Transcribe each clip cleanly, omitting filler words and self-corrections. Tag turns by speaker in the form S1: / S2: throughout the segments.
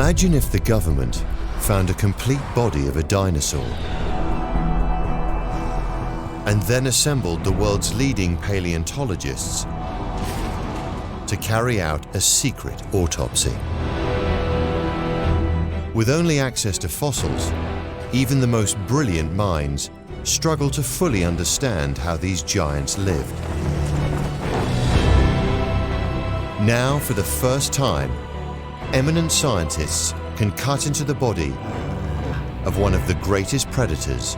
S1: Imagine if the government found a complete body of a dinosaur and then assembled the world's leading paleontologists to carry out a secret autopsy. With only access to fossils, even the most brilliant minds struggle to fully understand how these giants lived. Now, for the first time, eminent scientists can cut into the body of one of the greatest predators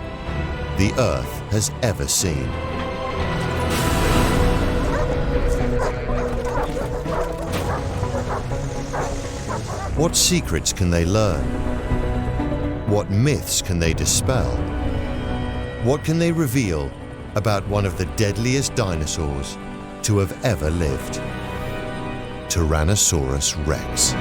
S1: the Earth has ever seen. What secrets can they learn? What myths can they dispel? What can they reveal about one of the deadliest dinosaurs to have ever lived? Tyrannosaurus Rex.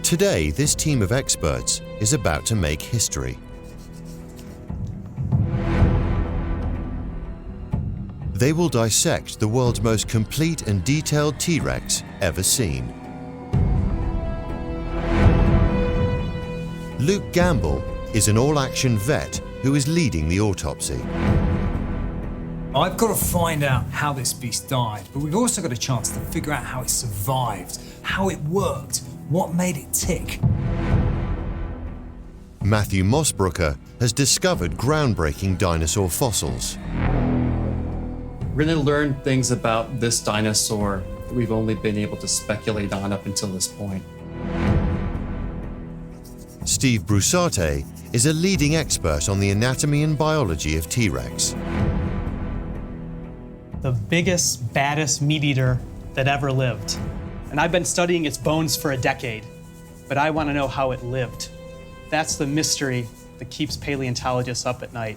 S1: Today, this team of experts is about to make history. They will dissect the world's most complete and detailed T-Rex ever seen. Luke Gamble is an all-action vet who is leading the autopsy.
S2: I've got to find out how this beast died, but we've also got a chance to figure out how it survived, how it worked, what made it tick.
S1: Matthew Mossbrooker has discovered groundbreaking dinosaur fossils.
S3: We're going to learn things about this dinosaur that we've only been able to speculate on up until this point.
S1: Steve Brussate is a leading expert on the anatomy and biology of T-Rex.
S4: The biggest, baddest meat eater that ever lived. And I've been studying its bones for a decade, but I want to know how it lived. That's the mystery that keeps paleontologists up at night.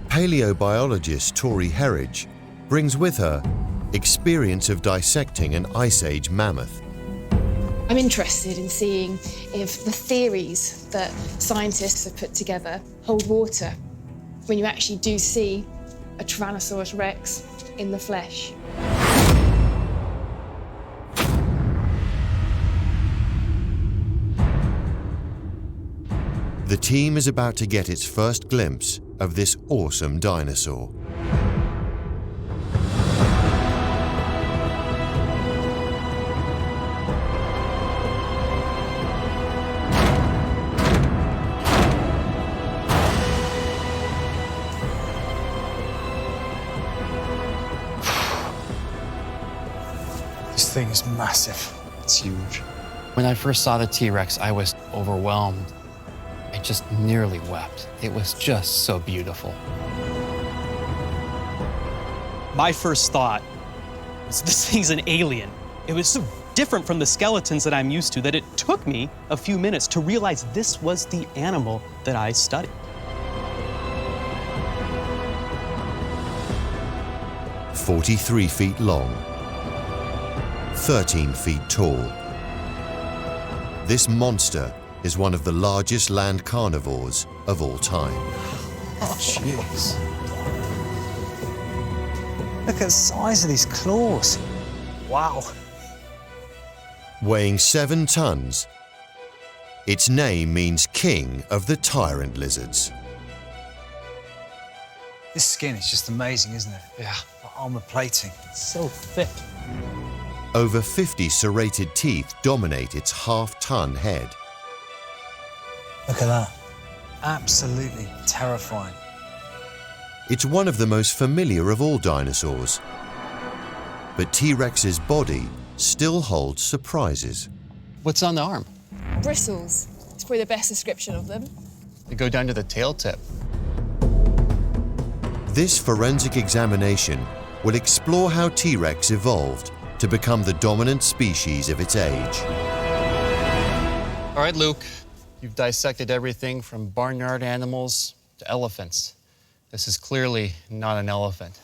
S1: Paleobiologist Tori Herridge brings with her experience of dissecting an Ice Age mammoth.
S5: I'm interested in seeing if the theories that scientists have put together hold water when you actually do see a Tyrannosaurus Rex in the flesh.
S1: The team is about to get its first glimpse of this awesome dinosaur.
S2: This thing is massive. It's huge.
S3: When I first saw the T-Rex, I was overwhelmed. I just nearly wept. It was just so beautiful.
S4: My first thought was, this thing's an alien. It was so different from the skeletons that I'm used to that it took me a few minutes to realize this was the animal that I studied.
S1: "43 feet long, 13 feet tall. This monster is one of the largest land carnivores of all time.
S2: Oh, jeez. Look at the size of these claws. Wow.
S1: Weighing 7 tons, its name means king of the tyrant lizards.
S2: This skin is just amazing, isn't it? Yeah. Armor plating.
S4: It's so thick.
S1: Over 50 serrated teeth dominate its half-ton head.
S2: Look at that. Absolutely terrifying.
S1: It's one of the most familiar of all dinosaurs. But T-Rex's body still holds surprises.
S3: What's on the arm?
S5: Bristles. It's probably the best description of them.
S3: They go down to the tail tip.
S1: This forensic examination will explore how T-Rex evolved to become the dominant species of its age.
S3: All right, Luke. You've dissected everything from barnyard animals to elephants. This is clearly not an elephant.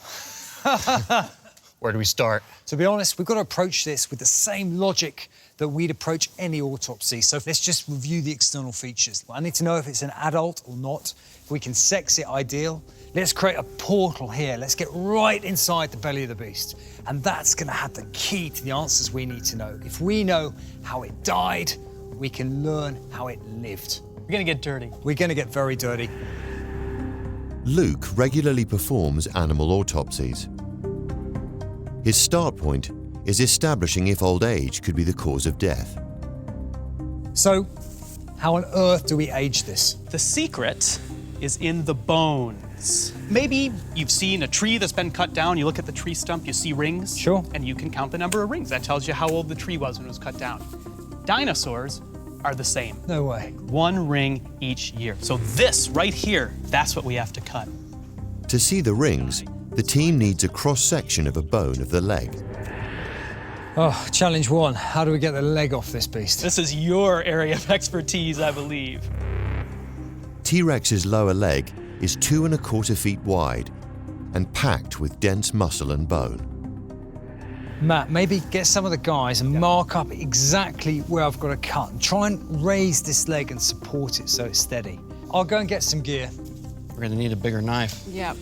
S3: Where do we start?
S2: To be honest, we've got to approach this with the same logic that we'd approach any autopsy. So let's just review the external features. I need to know if it's an adult or not. If we can sex it, ideal. Let's create a portal here. Let's get right inside the belly of the beast. And that's gonna have the key to the answers we need to know. If we know how it died, we can learn how it lived.
S4: We're gonna get dirty.
S2: We're gonna get very dirty.
S1: Luke regularly performs animal autopsies. His start point is establishing if old age could be the cause of death.
S2: So, how on earth do we age this?
S4: The secret is in the bones. Maybe you've seen a tree that's been cut down, you look at the tree stump, you see rings.
S2: Sure.
S4: And you can count the number of rings. That tells you how old the tree was when it was cut down. Dinosaurs are the same.
S2: No way.
S4: 1 ring each year. So this right here, that's what we have to cut.
S1: To see the rings, the team needs a cross-section of a bone of the leg.
S2: Oh, challenge 1. How do we get the leg off this beast?
S4: This is your area of expertise, I believe.
S1: T-Rex's lower leg is 2¼ feet wide and packed with dense muscle and bone.
S2: Matt, maybe get some of the guys and mark up exactly where I've got to cut and try and raise this leg and support it so it's steady. I'll go and get some gear.
S3: We're gonna need a bigger knife.
S5: Yep.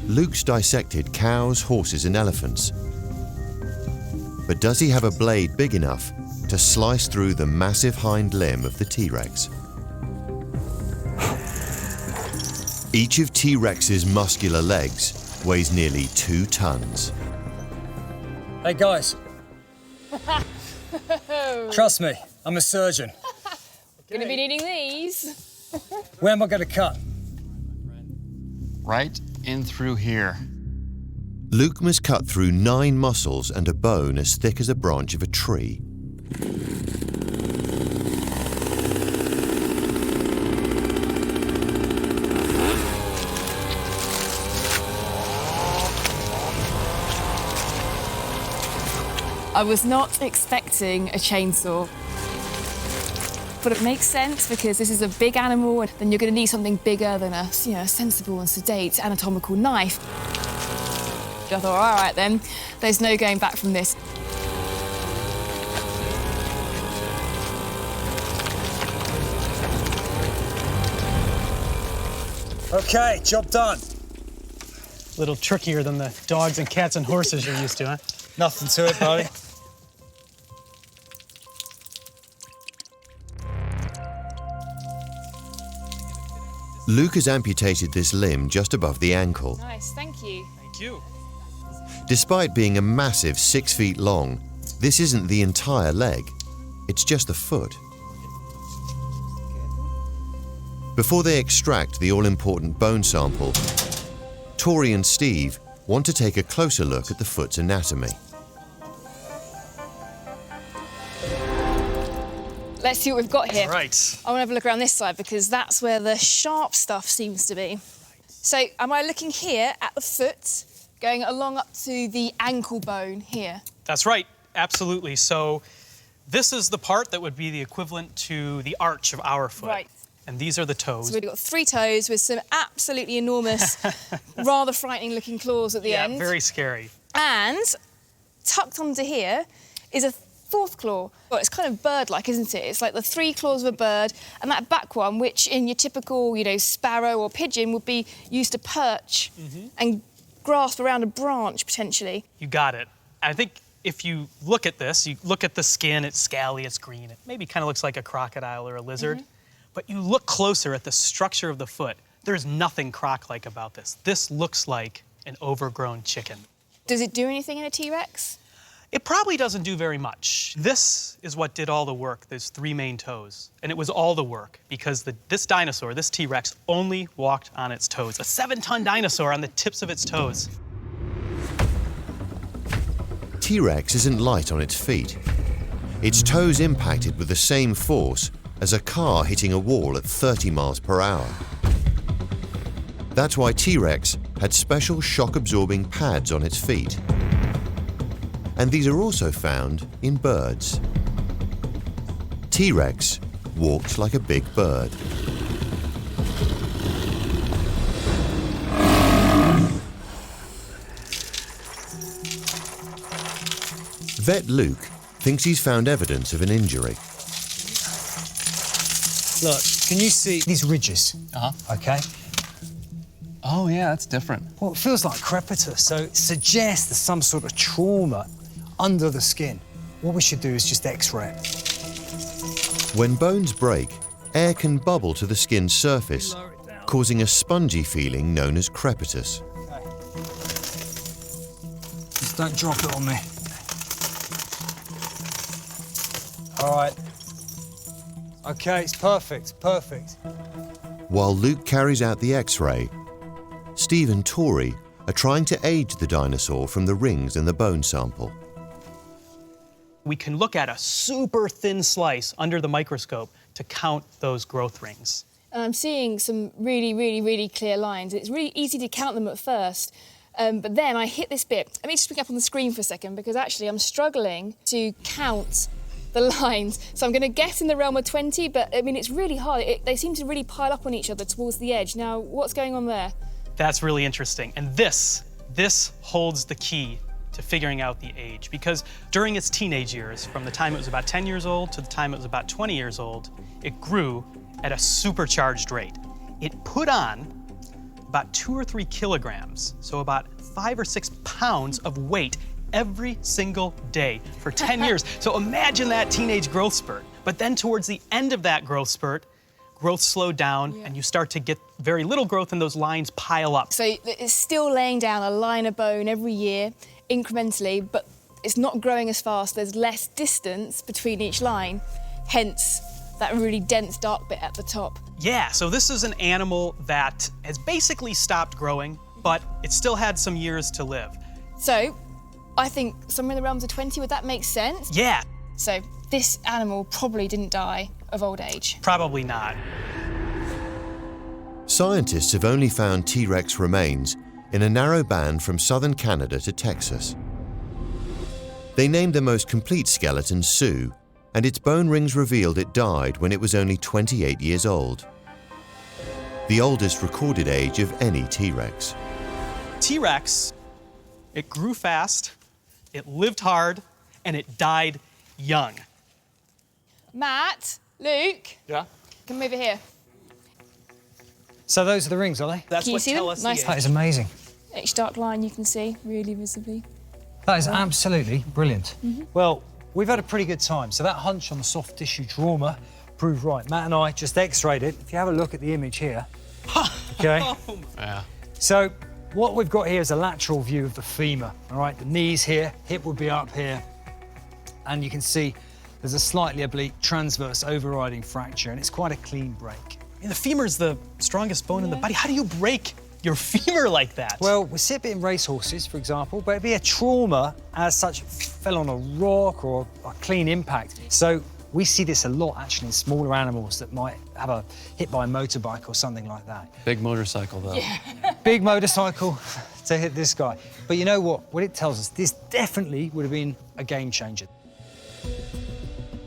S1: Luke's dissected cows, horses, and elephants. But does he have a blade big enough to slice through the massive hind limb of the T-Rex? Each of T-Rex's muscular legs weighs nearly 2 tons.
S2: Hey guys. Trust me, I'm a surgeon.
S5: Gonna be needing these.
S2: Where am I going to cut?
S3: Right in through here.
S1: Luke must cut through 9 muscles and a bone as thick as a branch of a tree.
S5: I was not expecting a chainsaw. But it makes sense because this is a big animal and then you're going to need something bigger than a sensible and sedate anatomical knife. I thought, all right then, there's no going back from this.
S2: Okay, job done.
S4: A little trickier than the dogs and cats and horses you're used to, huh?
S2: Nothing to it, buddy.
S1: Luke has amputated this limb just above the ankle.
S5: Nice, thank you.
S4: Thank you.
S1: Despite being a massive 6 feet long, this isn't the entire leg. It's just the foot. Before they extract the all-important bone sample, Tori and Steve want to take a closer look at the foot's anatomy.
S5: Let's see what we've got here.
S4: Right.
S5: I want to have a look around this side because that's where the sharp stuff seems to be. So am I looking here at the foot, going along up to the ankle bone here?
S4: That's right, absolutely. So this is the part that would be the equivalent to the arch of our foot.
S5: Right.
S4: And these are the toes.
S5: So we've got 3 toes with some absolutely enormous, rather frightening looking claws at the end.
S4: Yeah, very scary.
S5: And tucked onto here is a 4th claw. Well, it's kind of bird-like, isn't it? It's like the 3 claws of a bird, and that back one, which in your typical, sparrow or pigeon would be used to perch and grasp around a branch, potentially.
S4: You got it. I think if you look at this, you look at the skin, it's scaly, it's green. It maybe kind of looks like a crocodile or a lizard. But you look closer at the structure of the foot, there's nothing croc-like about this. This looks like an overgrown chicken.
S5: Does it do anything in a T-Rex?
S4: It probably doesn't do very much. This is what did all the work. There's 3 main toes. And it was all the work because this dinosaur, this T-Rex, only walked on its toes. A 7-ton dinosaur on the tips of its toes.
S1: T-Rex isn't light on its feet. Its toes impacted with the same force as a car hitting a wall at 30 miles per hour. That's why T-Rex had special shock-absorbing pads on its feet. And these are also found in birds. T-Rex walked like a big bird. Vet Luke thinks he's found evidence of an injury.
S2: Look, can you see these ridges? Okay.
S3: Oh, yeah, that's different.
S2: Well, it feels like crepitus, so it suggests there's some sort of trauma under the skin. What we should do is just X-ray it.
S1: When bones break, air can bubble to the skin's surface, causing a spongy feeling known as crepitus.
S2: Okay. Just don't drop it on me. All right. Okay, it's perfect, perfect.
S1: While Luke carries out the X-ray, Steve and Tori are trying to age the dinosaur from the rings in the bone sample.
S4: We can look at a super thin slice under the microscope to count those growth rings.
S5: And I'm seeing some really clear lines. It's really easy to count them at first, but then I hit this bit. Let me just bring it up on the screen for a second, because actually I'm struggling to count the lines. So I'm going to guess in the realm of 20, but I mean, it's really hard. They seem to really pile up on each other towards the edge. Now, what's going on there?
S4: That's really interesting. And this holds the key to figuring out the age, because during its teenage years, from the time it was about 10 years old to the time it was about 20 years old, it grew at a supercharged rate. It put on about 2 or 3 kilograms, so about 5 or 6 pounds of weight every single day for 10 years. So imagine that teenage growth spurt. But then towards the end of that growth spurt, growth slowed down, and you start to get very little growth and those lines pile up.
S5: So it's still laying down a line of bone every year, incrementally, but it's not growing as fast. There's less distance between each line, hence that really dense dark bit at the top.
S4: Yeah, so this is an animal that has basically stopped growing, but it still had some years to live.
S5: So I think somewhere in the realms of 20, would that make sense?
S4: Yeah.
S5: So this animal probably didn't die of old age.
S4: Probably not.
S1: Scientists have only found T-Rex remains in a narrow band from southern Canada to Texas. They named the most complete skeleton Sue, and its bone rings revealed it died when it was only 28 years old, the oldest recorded age of any T-Rex.
S4: T-Rex, it grew fast, it lived hard, and it died young.
S5: Matt, Luke.
S3: Yeah?
S5: Come over here.
S2: So those are the rings, are they?
S4: That's
S5: Can you
S4: what
S5: see
S4: tell
S5: them?
S4: us
S5: Nice.
S4: the
S2: That
S4: age.
S2: is amazing.
S5: Each dark line you can see really visibly.
S2: That is absolutely brilliant. Well, we've had a pretty good time. So that hunch on the soft tissue trauma proved right. Matt and I just X-rayed it. If you have a look at the image here, okay?
S3: Yeah.
S2: So what we've got here is a lateral view of the femur, all right? The knees here, hip would be up here, and you can see there's a slightly oblique transverse overriding fracture, and it's quite a clean break.
S4: And the femur's the strongest bone in the body. How do you break your femur like that?
S2: Well, we see it in racehorses, for example, but it'd be a trauma as such, fell on a rock or a clean impact. So we see this a lot, actually, in smaller animals that might have a hit by a motorbike or something like that.
S3: Big motorcycle, though.
S2: Big motorcycle to hit this guy. But you know what? What it tells us, this definitely would have been a game changer.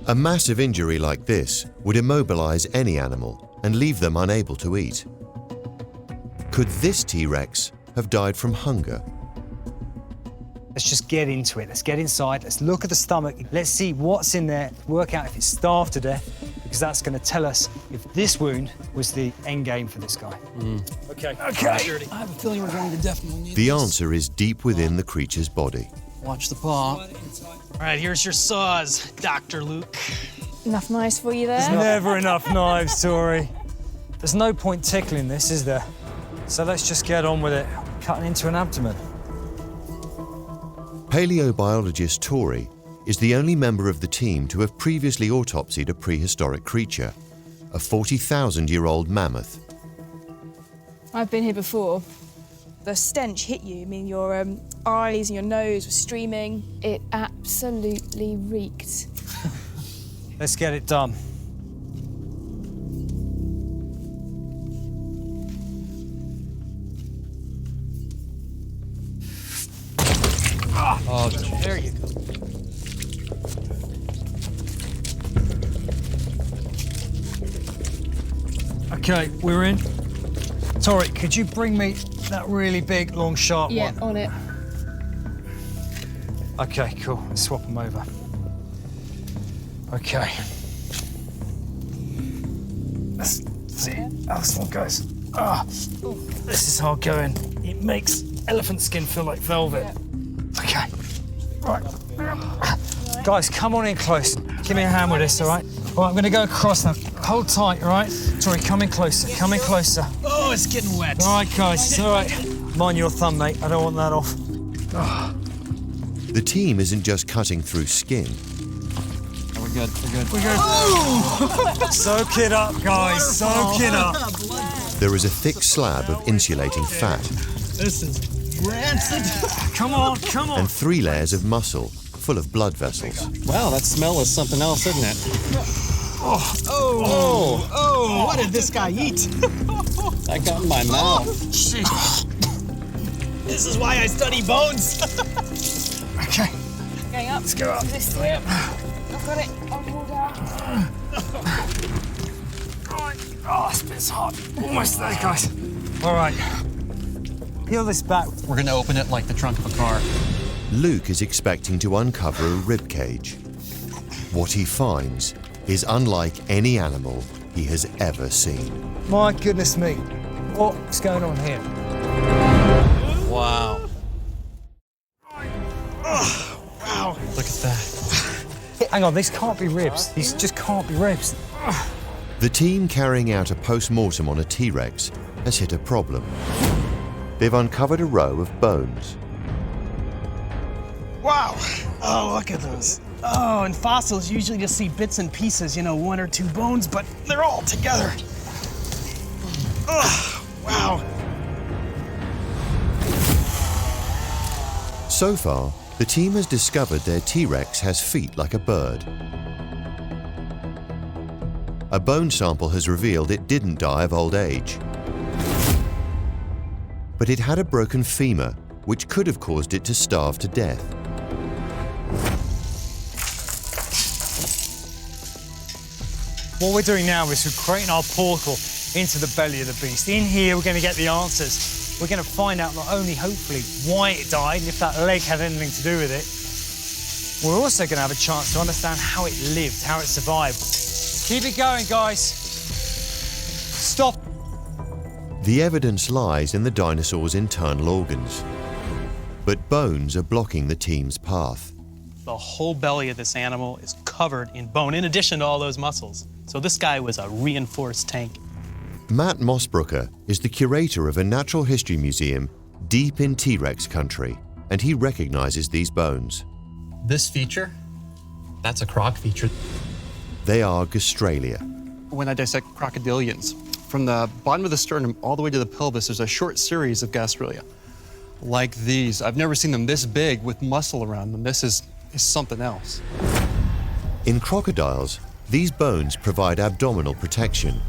S1: A massive injury like this would immobilize any animal and leave them unable to eat. Could this T-Rex have died from hunger?
S2: Let's just get into it. Let's get inside. Let's look at the stomach. Let's see what's in there, work out if it's starved to death, because that's going to tell us if this wound was the end game for this guy. Okay.
S6: I have a feeling we're going to definitely need
S1: The
S6: this.
S1: answer is deep within the creature's body.
S6: Watch the paw.
S4: All right, here's your saws, Dr. Luke.
S5: Enough knives for you there?
S2: Never enough knives, Tori. There's no point tickling this, is there? So let's just get on with it. Cutting into an abdomen.
S1: Paleobiologist Tori is the only member of the team to have previously autopsied a prehistoric creature, a 40,000-year-old mammoth.
S5: I've been here before. The stench hit you. I mean, your eyes and your nose were streaming. It absolutely reeked.
S2: Let's get it done.
S3: Oh,
S4: There you go.
S2: Okay, we're in. Tori, could you bring me that really big, long, sharp
S5: Yeah,
S2: one?
S5: on it.
S2: Okay, cool. Let's swap them over. Okay. Let's see how this one goes. This is hard going. It makes elephant skin feel like velvet. Okay. Right. Guys, come on in close. Give me a hand with this, all right? All right, I'm gonna go across now. Hold tight, all right? Tori, come in closer, come in closer.
S6: Oh, it's getting wet.
S2: All right, guys, it's all right. Mind your thumb, mate. I don't want that off.
S1: The team isn't just cutting through skin.
S3: We're good, we're good.
S2: We're good. Oh! Soak it up, guys. Soak it up.
S1: There is a thick slab of insulating fat
S6: This is rancid.
S2: Come on, come on.
S1: and 3 layers of muscle full of blood vessels.
S3: Wow, that smell is something else, isn't it?
S6: Oh, what did this guy eat?
S3: That got in my mouth.
S6: This is why I study bones.
S2: Okay.
S5: Going up.
S2: Let's go up.
S5: This way up. I've got it. I'll pull down.
S2: Oh, this bit's hot. Almost there, guys. All right. Peel this back.
S3: We're gonna open it like the trunk of a car.
S1: Luke is expecting to uncover a rib cage. What he finds is unlike any animal he has ever seen.
S2: My goodness me. What's going on here?
S3: Wow.
S2: Wow.
S3: Look at that.
S2: Hang on, these can't be ribs. These just can't be ribs.
S1: The team carrying out a post-mortem on a T-Rex has hit a problem. They've uncovered a row of bones.
S6: Wow. Oh, look at those. Oh, in fossils, you usually just see bits and pieces, 1 or 2 bones, but they're all together. Oh, wow.
S1: So far, the team has discovered their T-Rex has feet like a bird. A bone sample has revealed it didn't die of old age. But it had a broken femur, which could have caused it to starve to death.
S2: What we're doing now is we're creating our portal into the belly of the beast. In here, we're going to get the answers. We're going to find out not only, hopefully, why it died and if that leg had anything to do with it. We're also going to have a chance to understand how it lived, how it survived. Keep it going, guys. Stop.
S1: The evidence lies in the dinosaur's internal organs. But bones are blocking the team's path.
S4: The whole belly of this animal is covered in bone, in addition to all those muscles. So this guy was a reinforced tank.
S1: Matt Mossbrooker is the curator of a natural history museum deep in T-Rex country, and he recognizes these bones.
S3: This feature, that's a croc feature.
S1: They are gastralia.
S3: When I dissect crocodilians, from the bottom of the sternum all the way to the pelvis, there's a short series of gastralia. Like these. I've never seen them this big with muscle around them. This is something else.
S1: In crocodiles, these bones provide abdominal protection.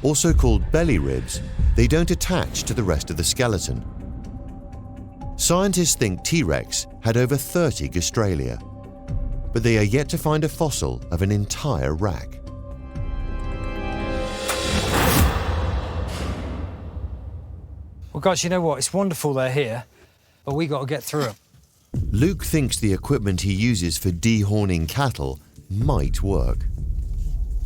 S1: Also called belly ribs, they don't attach to the rest of the skeleton. Scientists think T-Rex had over 30 gastralia, but they are yet to find a fossil of an entire rack.
S2: Well, guys, you know what? It's wonderful they're here, but we got to get through them.
S1: Luke thinks the equipment he uses for dehorning cattle might work.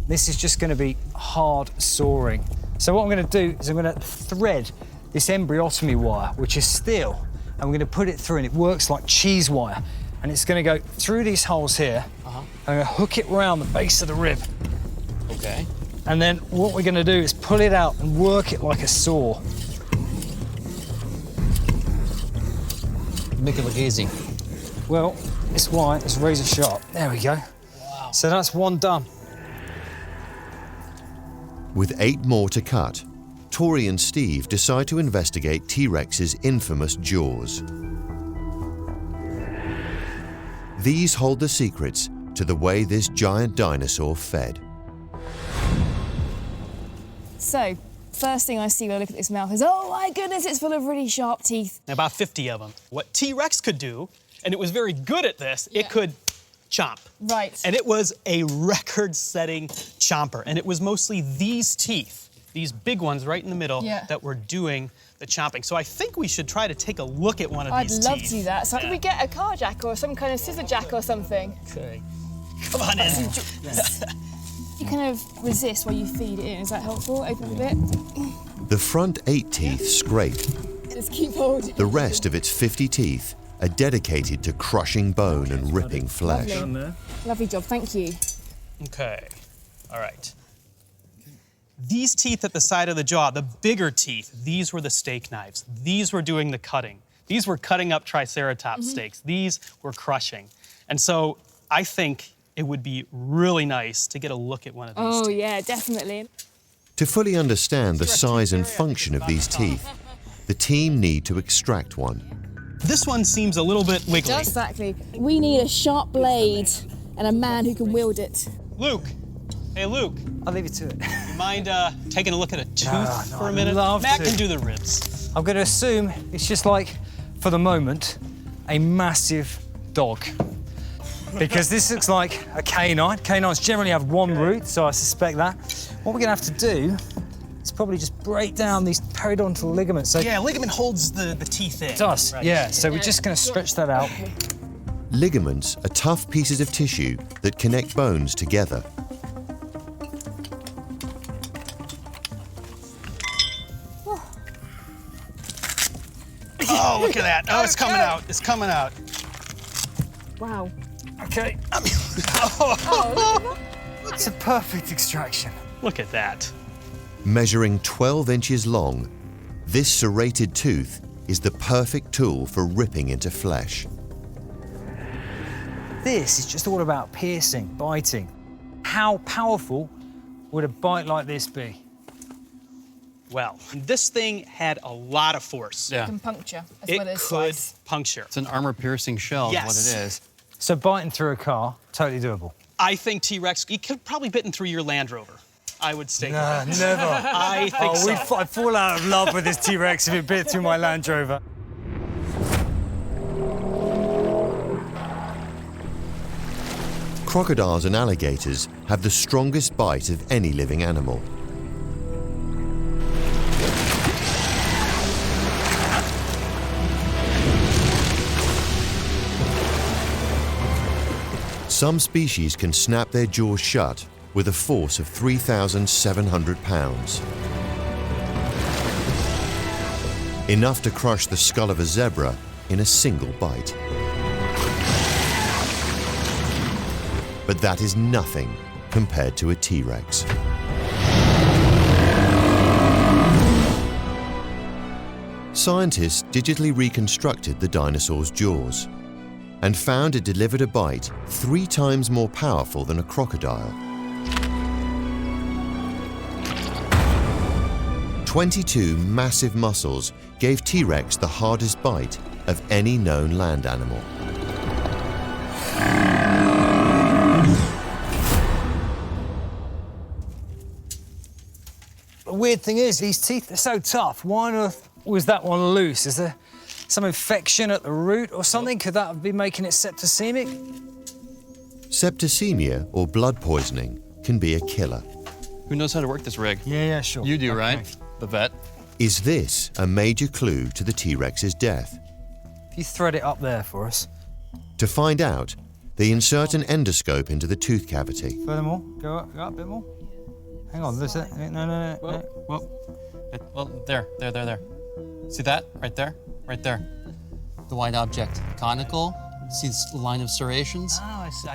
S2: This is just going to be hard sawing. So what I'm going to do is I'm going to thread this embryotomy wire, which is steel, and we're going to put it through, and it works like cheese wire. And it's going to go through these holes here. I'm going to hook it around the base of the rib.
S3: Okay.
S2: And then what we're going to do is pull it out and work it like a saw.
S3: Make it look easy.
S2: Well, it's wire, it's razor sharp. There we go. Wow. So that's one done.
S1: With 8 more to cut, Tori and Steve decide to investigate T-Rex's infamous jaws. These hold the secrets to the way this giant dinosaur fed.
S5: So, first thing I see when I look at this mouth is, oh my goodness, it's full of really sharp teeth.
S4: About 50 of them. What T-Rex could do, and it was very good at this, it could chomp.
S5: Right.
S4: And it was a record-setting chomper. And it was mostly these teeth these big ones right in the middle
S5: Yeah.
S4: that were doing the chomping. So I think we should try to take a look at one of
S5: I'd
S4: these
S5: love
S4: teeth.
S5: to do that. So
S4: Yeah.
S5: can we get a car jack or some kind of scissor jack or something?
S4: Okay. Come on in.
S5: You kind of resist while you feed it in. Is that helpful? Open it a bit.
S1: The front 8 teeth scrape.
S5: Just keep holding.
S1: The rest of its 50 teeth are dedicated to crushing bone and ripping flesh.
S5: Lovely. Lovely job, thank you.
S4: Okay. All right. These teeth at the side of the jaw, the bigger teeth, these were the steak knives. These were doing the cutting. These were cutting up Triceratops steaks. These were crushing. And so I think it would be really nice to get a look at one of these
S5: Oh,
S4: teeth.
S5: yeah, definitely.
S1: To fully understand the size and function of these teeth, the team need to extract one.
S4: This one seems a little bit wiggly.
S5: Exactly. We need a sharp blade and a man who can wield it.
S4: Luke. Hey, Luke.
S2: I'll leave you to it.
S4: You mind taking a look at a tooth
S2: no,
S4: for a
S2: I'd
S4: minute?
S2: love
S4: Matt
S2: to.
S4: can do the ribs.
S2: I'm going to assume it's just like, for the moment, a massive dog. Because this looks like a canine. Canines generally have one root, so I suspect that. What we're going to have to do is probably just break down these periodontal ligaments. So
S6: Yeah, ligament holds the teeth in.
S2: it does, yeah. So we're just going to stretch that out.
S1: Ligaments are tough pieces of tissue that connect bones together.
S4: Oh, look at that. Oh, it's coming out. It's coming out.
S5: Wow.
S2: Okay. It's a perfect extraction.
S4: Look at that.
S1: Measuring 12 inches long, this serrated tooth is the perfect tool for ripping into flesh.
S2: This is just all about piercing, biting. How powerful would a bite like this be?
S4: Well, this thing had a lot of force.
S3: Yeah.
S5: Can puncture as
S4: It
S5: well as
S4: could
S5: slice.
S4: puncture.
S3: It's an armor-piercing shell
S4: Yes.
S3: is what it is.
S2: So biting through a car, totally doable.
S4: I think T-Rex, he could probably bitten through your Land Rover. I would stake
S2: Nah,
S4: that.
S2: never.
S4: I think so.
S2: I'd fall out of love with this T-Rex if it bit through my Land Rover.
S1: Crocodiles and alligators have the strongest bite of any living animal. Some species can snap their jaws shut with a force of 3,700 pounds. Enough to crush the skull of a zebra in a single bite. But that is nothing compared to a T-Rex. Scientists digitally reconstructed the dinosaur's jaws and found it delivered a bite 3 times more powerful than a crocodile. 22 massive muscles gave T-Rex the hardest bite of any known land animal.
S2: The weird thing is, these teeth are so tough. Why on earth was that one loose? Is there some infection at the root or something? Could that be making it septicemic?
S1: Septicemia, or blood poisoning, can be a killer.
S3: Who knows how to work this rig?
S2: Yeah, sure.
S3: You do,
S2: Okay.
S3: right? The vet.
S1: Is this a major clue to the T-Rex's death?
S2: If you thread it up there for us.
S1: To find out, they insert an endoscope into the tooth cavity.
S2: Furthermore, go up a bit more. Hang on, there's it. No.
S3: Well, there. See that? Right there? The white object. Conical. See this line of serrations?
S4: Oh, I see.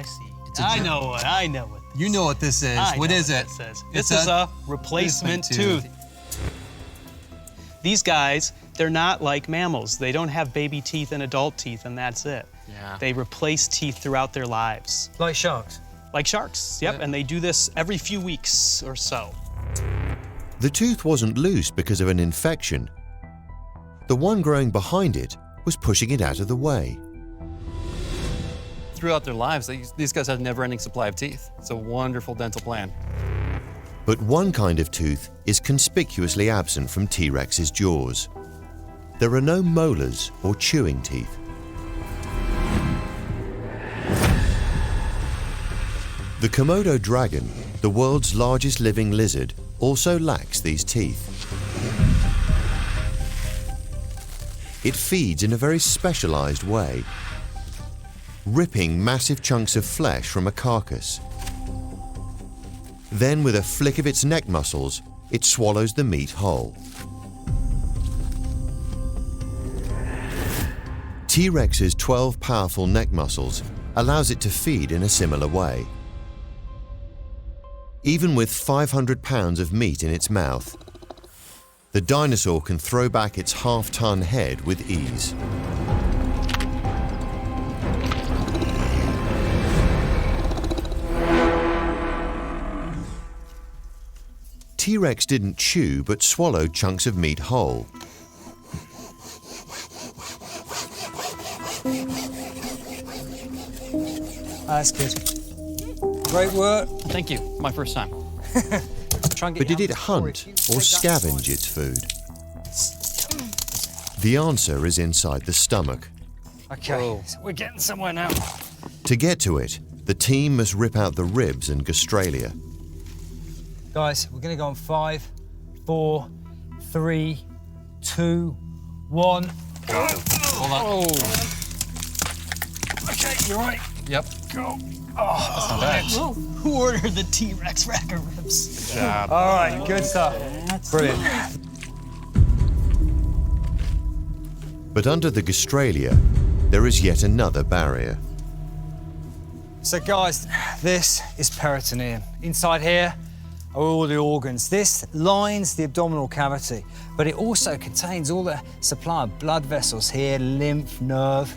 S3: It's a
S4: I
S3: germ.
S4: know what.
S3: You know what this is.
S4: I
S3: What
S4: know
S3: is it?
S4: This is.
S3: It's
S4: This is a replacement tooth. These guys, they're not like mammals. They don't have baby teeth and adult teeth, and that's it.
S3: Yeah.
S4: They replace teeth throughout their lives.
S2: Like sharks.
S4: Like sharks, yep,
S3: Yeah.
S4: and they do this every few weeks or so.
S1: The tooth wasn't loose because of an infection. The one growing behind it was pushing it out of the way.
S3: Throughout their lives, these guys have a never-ending supply of teeth. It's a wonderful dental plan.
S1: But one kind of tooth is conspicuously absent from T-Rex's jaws. There are no molars or chewing teeth. The Komodo dragon, the world's largest living lizard, also lacks these teeth. It feeds in a very specialized way, ripping massive chunks of flesh from a carcass. Then, with a flick of its neck muscles, it swallows the meat whole. T-Rex's 12 powerful neck muscles allows it to feed in a similar way. Even with 500 pounds of meat in its mouth, the dinosaur can throw back its half-ton head with ease. T-Rex didn't chew but swallowed chunks of meat whole.
S2: That's good. Great work.
S3: Thank you. My first time.
S2: Try and get
S1: But did
S2: your
S1: it
S2: hands before
S1: hunt
S2: you
S1: or
S2: take that
S1: scavenge
S2: side.
S1: its food? The answer is inside the stomach.
S2: Okay, so we're getting somewhere now.
S1: To get to it, the team must rip out the ribs and gastralia.
S2: Guys, we're gonna go on 5, 4, 3, 2, 1. Go.
S3: Hold on.
S2: Okay, you're right.
S3: Yep.
S2: Go.
S3: That's not bad.
S6: Whoa, who ordered the T-Rex rack of ribs?
S3: Job.
S2: All right, good stuff. Brilliant.
S1: But under the gastralia, there is yet another barrier.
S2: So guys, this is peritoneum. Inside here are all the organs. This lines the abdominal cavity, but it also contains all the supply of blood vessels here, lymph, nerve.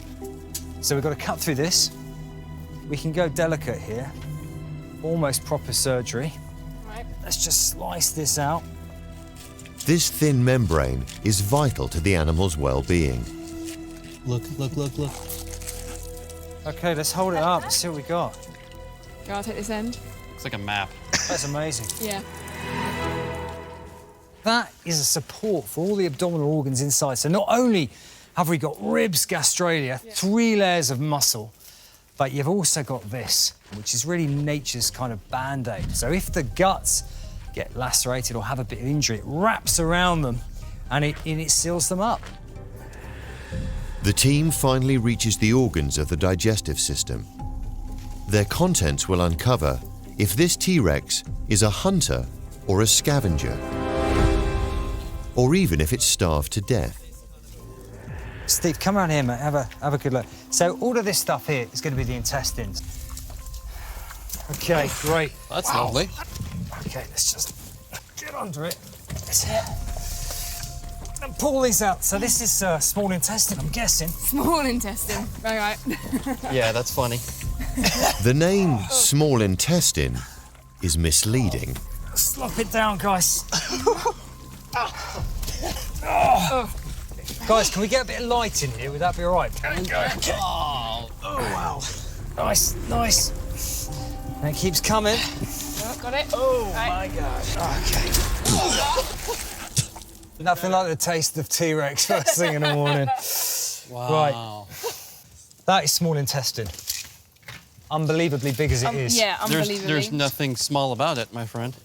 S2: So we've got to cut through this. We can go delicate here, almost proper surgery.
S5: Right.
S2: Let's just slice this out.
S1: This thin membrane is vital to the animal's well-being.
S3: Look, look, look, look.
S2: Okay, let's hold it up and see what we got.
S5: You want to take this end?
S3: Looks like a map.
S2: That's amazing.
S5: Yeah.
S2: That is a support for all the abdominal organs inside. So not only have we got ribs, gastralia, 3 layers of muscle, but you've also got this, which is really nature's kind of band-aid. So if the guts get lacerated or have a bit of injury, it wraps around them and it seals them up.
S1: The team finally reaches the organs of the digestive system. Their contents will uncover if this T-Rex is a hunter or a scavenger, or even if it's starved to death.
S2: Steve, come around here, mate. Have a good look. So all of this stuff here is going to be the intestines. Okay, great.
S3: That's lovely.
S2: Okay, let's just get under it. That's it. And pull these out. So this is small intestine, I'm guessing.
S5: Small intestine. Right.
S3: Yeah, that's funny.
S1: The name small intestine is misleading.
S2: Slop it down, guys. Guys, can we get a bit of light in here? Would that be all right? Okay. Oh, wow. Nice. And it keeps coming.
S5: Oh, got it.
S2: Oh,
S5: Right.
S2: my gosh. Okay. Nothing like the taste of T-Rex first thing in the morning.
S3: Wow.
S2: Right. That is small intestine. Unbelievably big as it is.
S5: Yeah, unbelievably.
S3: There's nothing small about it, my friend.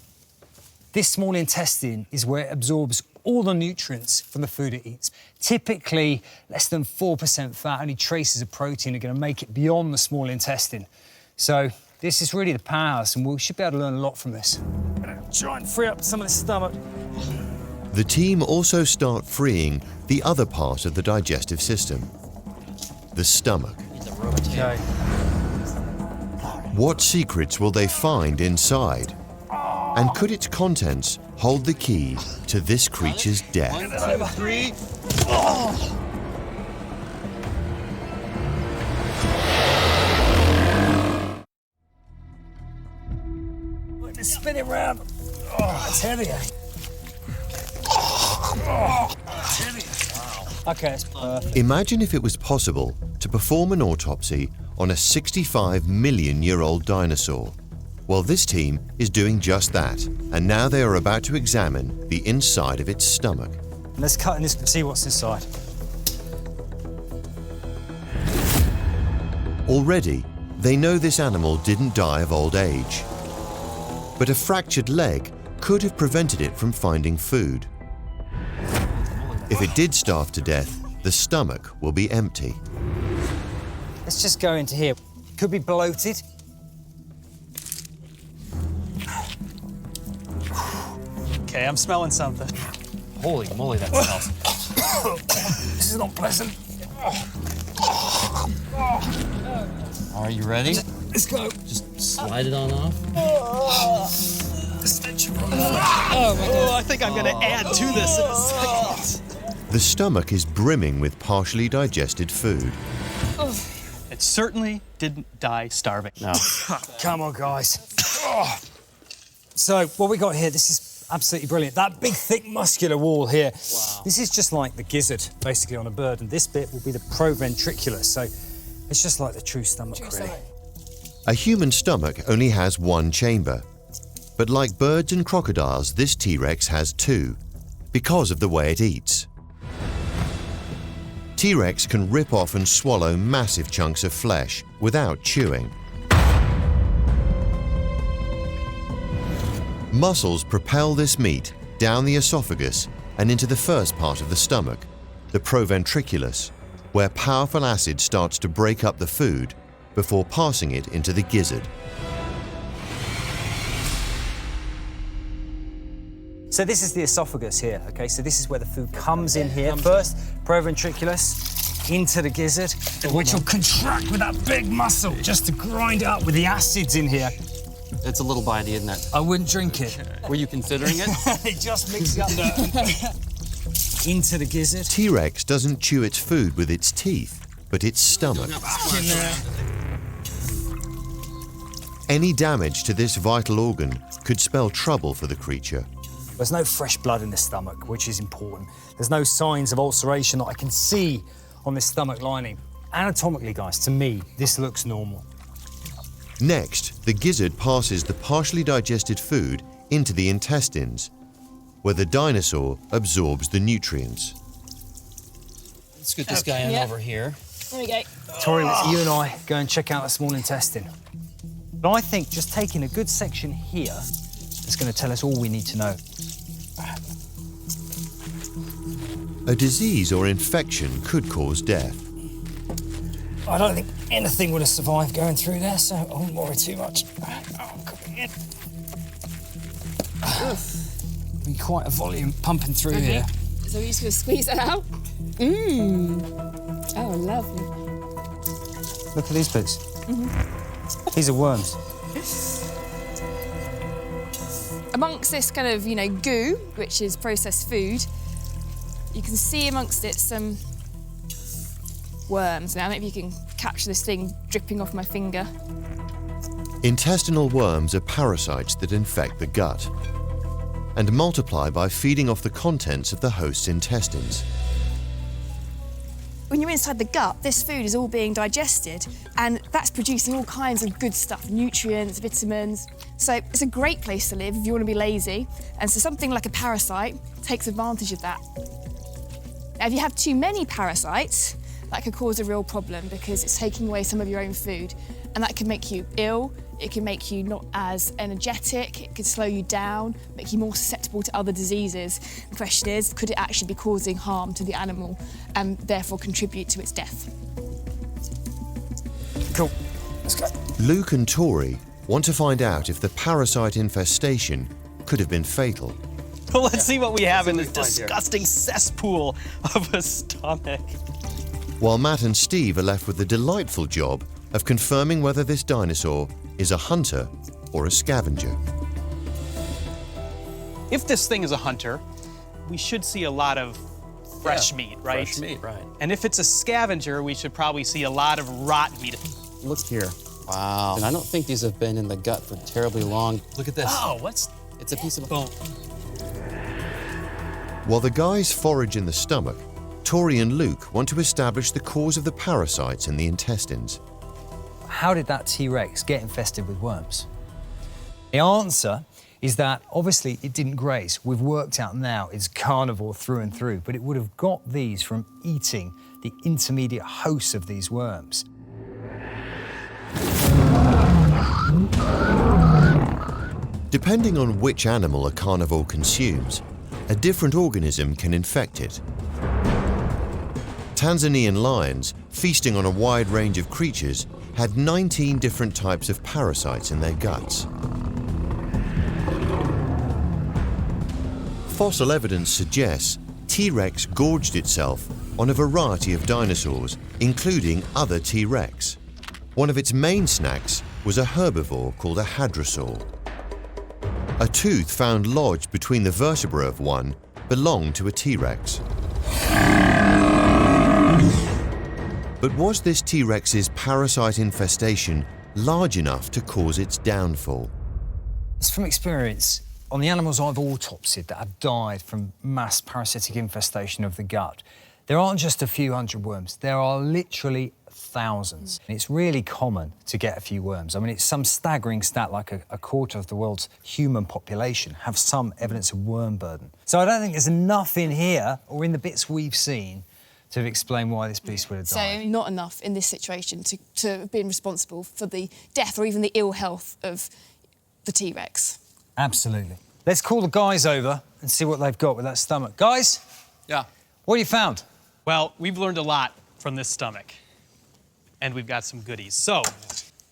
S2: This small intestine is where it absorbs all the nutrients from the food it eats. Typically, less than 4% fat, only traces of protein are going to make it beyond the small intestine. So this is really the powerhouse, and we should be able to learn a lot from this. I'm going to try and free up some of the stomach.
S1: The team also start freeing the other part of the digestive system, the stomach.
S2: Okay.
S1: What secrets will they find inside? And could its contents hold the key to this creature's death?
S3: 1, 2, 3.
S2: Let me spin it round. Oh, it's heavy. Okay, it's perfect.
S1: Imagine if it was possible to perform an autopsy on a 65-million-year-old dinosaur. Well, this team is doing just that, and now they are about to examine the inside of its stomach.
S2: Let's cut in this and see what's inside.
S1: Already, they know this animal didn't die of old age. But a fractured leg could have prevented it from finding food. If it did starve to death, the stomach will be empty.
S2: Let's just go into here. Could be bloated.
S4: Okay, I'm smelling something.
S7: Holy moly, that smells.
S2: This is not pleasant.
S7: All right, you ready?
S2: Let's go.
S7: Just slide it on off.
S2: The stench of blood.
S4: Oh, I think I'm gonna add to this in a second.
S1: The stomach is brimming with partially digested food.
S4: It certainly didn't die starving.
S7: No.
S2: Come on, guys. So what we got here, this is absolutely brilliant. That big, thick, muscular wall here. Wow. This is just like the gizzard, basically, on a bird, and this bit will be the proventriculus. So it's just like the true stomach, really.
S1: A human stomach only has one chamber. But like birds and crocodiles, this T-Rex has two, because of the way it eats. T-Rex can rip off and swallow massive chunks of flesh without chewing. Muscles propel this meat down the esophagus and into the first part of the stomach, the proventriculus, where powerful acid starts to break up the food before passing it into the gizzard.
S2: So this is the esophagus here, okay? So this is where the food comes in here first, proventriculus, into the gizzard, which will contract with that big muscle just to grind it up with the acids in here.
S7: It's a little bitey, isn't it?
S2: I wouldn't drink it.
S7: Were you considering it?
S2: It just mixes up into the gizzard.
S1: T-Rex doesn't chew its food with its teeth, but its stomach.
S2: In there.
S1: Any damage to this vital organ could spell trouble for the creature.
S2: There's no fresh blood in the stomach, which is important. There's no signs of ulceration that I can see on this stomach lining. Anatomically, guys, to me, this looks normal.
S1: Next, the gizzard passes the partially digested food into the intestines, where the dinosaur absorbs the nutrients.
S7: Let's get this guy in over here.
S5: There we go.
S2: Tori, let's you and I go and check out the small intestine. But I think just taking a good section here is going to tell us all we need to know.
S1: A disease or infection could cause death.
S2: I don't think anything would have survived going through there, so I won't worry too much. Be quite a volume pumping through here.
S5: So we're just going to squeeze that out. Mmm. Oh, lovely.
S2: Look at these bits. These are worms.
S5: Amongst this kind of, goo, which is processed food, you can see amongst it some worms. Now, maybe you can capture this thing dripping off my finger.
S1: Intestinal worms are parasites that infect the gut and multiply by feeding off the contents of the host's intestines.
S5: When you're inside the gut, this food is all being digested, and that's producing all kinds of good stuff, nutrients, vitamins. So it's a great place to live if you want to be lazy. And so something like a parasite takes advantage of that. Now, if you have too many parasites, that could cause a real problem because it's taking away some of your own food, and that can make you ill. It can make you not as energetic. It could slow you down, make you more susceptible to other diseases. The question is, could it actually be causing harm to the animal and therefore contribute to its death?
S2: Cool. Let's go.
S1: Luke and Tori want to find out if the parasite infestation could have been fatal.
S4: Well, let's see what we have in this disgusting cesspool of a stomach.
S1: While Matt and Steve are left with the delightful job of confirming whether this dinosaur is a hunter or a scavenger.
S4: If this thing is a hunter, we should see a lot of fresh meat, right?
S7: Fresh meat, right.
S4: And if it's a scavenger, we should probably see a lot of rotten meat.
S7: Look here. Wow. And I don't think these have been in the gut for terribly long. Look at this.
S4: Oh,
S7: It's a piece of bone.
S1: While the guys forage in the stomach, Tori and Luke want to establish the cause of the parasites in the intestines.
S2: How did that T-Rex get infested with worms? The answer is that obviously it didn't graze. We've worked out now it's carnivore through and through, but it would have got these from eating the intermediate hosts of these worms.
S1: Depending on which animal a carnivore consumes, a different organism can infect it. Tanzanian lions, feasting on a wide range of creatures, had 19 different types of parasites in their guts. Fossil evidence suggests T-Rex gorged itself on a variety of dinosaurs, including other T-Rex. One of its main snacks was a herbivore called a hadrosaur. A tooth found lodged between the vertebrae of one belonged to a T-Rex. But was this T-Rex's parasite infestation large enough to cause its downfall?
S2: It's from experience. On the animals I've autopsied that have died from mass parasitic infestation of the gut, there aren't just a few hundred worms, there are literally thousands. It's really common to get a few worms. I mean, it's some staggering stat, like a quarter of the world's human population have some evidence of worm burden. So I don't think there's enough in here, or in the bits we've seen, to explain why this beast would have died.
S5: So not enough in this situation to have been responsible for the death or even the ill health of the T-Rex.
S2: Absolutely. Let's call the guys over and see what they've got with that stomach. Guys?
S3: Yeah.
S2: What have you found?
S4: Well, we've learned a lot from this stomach, and we've got some goodies. So,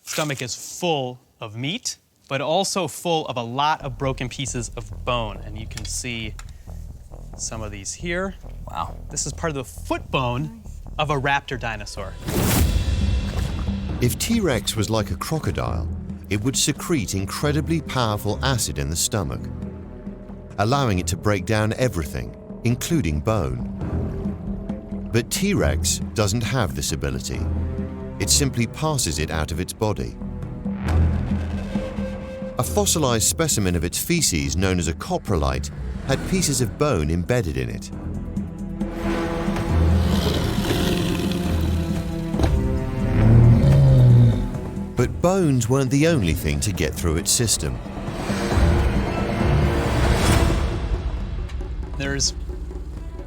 S4: stomach is full of meat, but also full of a lot of broken pieces of bone, and you can see some of these here.
S2: Wow.
S4: This is part of the foot bone of a raptor dinosaur.
S1: If T-Rex was like a crocodile, it would secrete incredibly powerful acid in the stomach, allowing it to break down everything, including bone. But T-Rex doesn't have this ability. It simply passes it out of its body. A fossilized specimen of its feces, known as a coprolite, had pieces of bone embedded in it. But bones weren't the only thing to get through its system.
S4: There's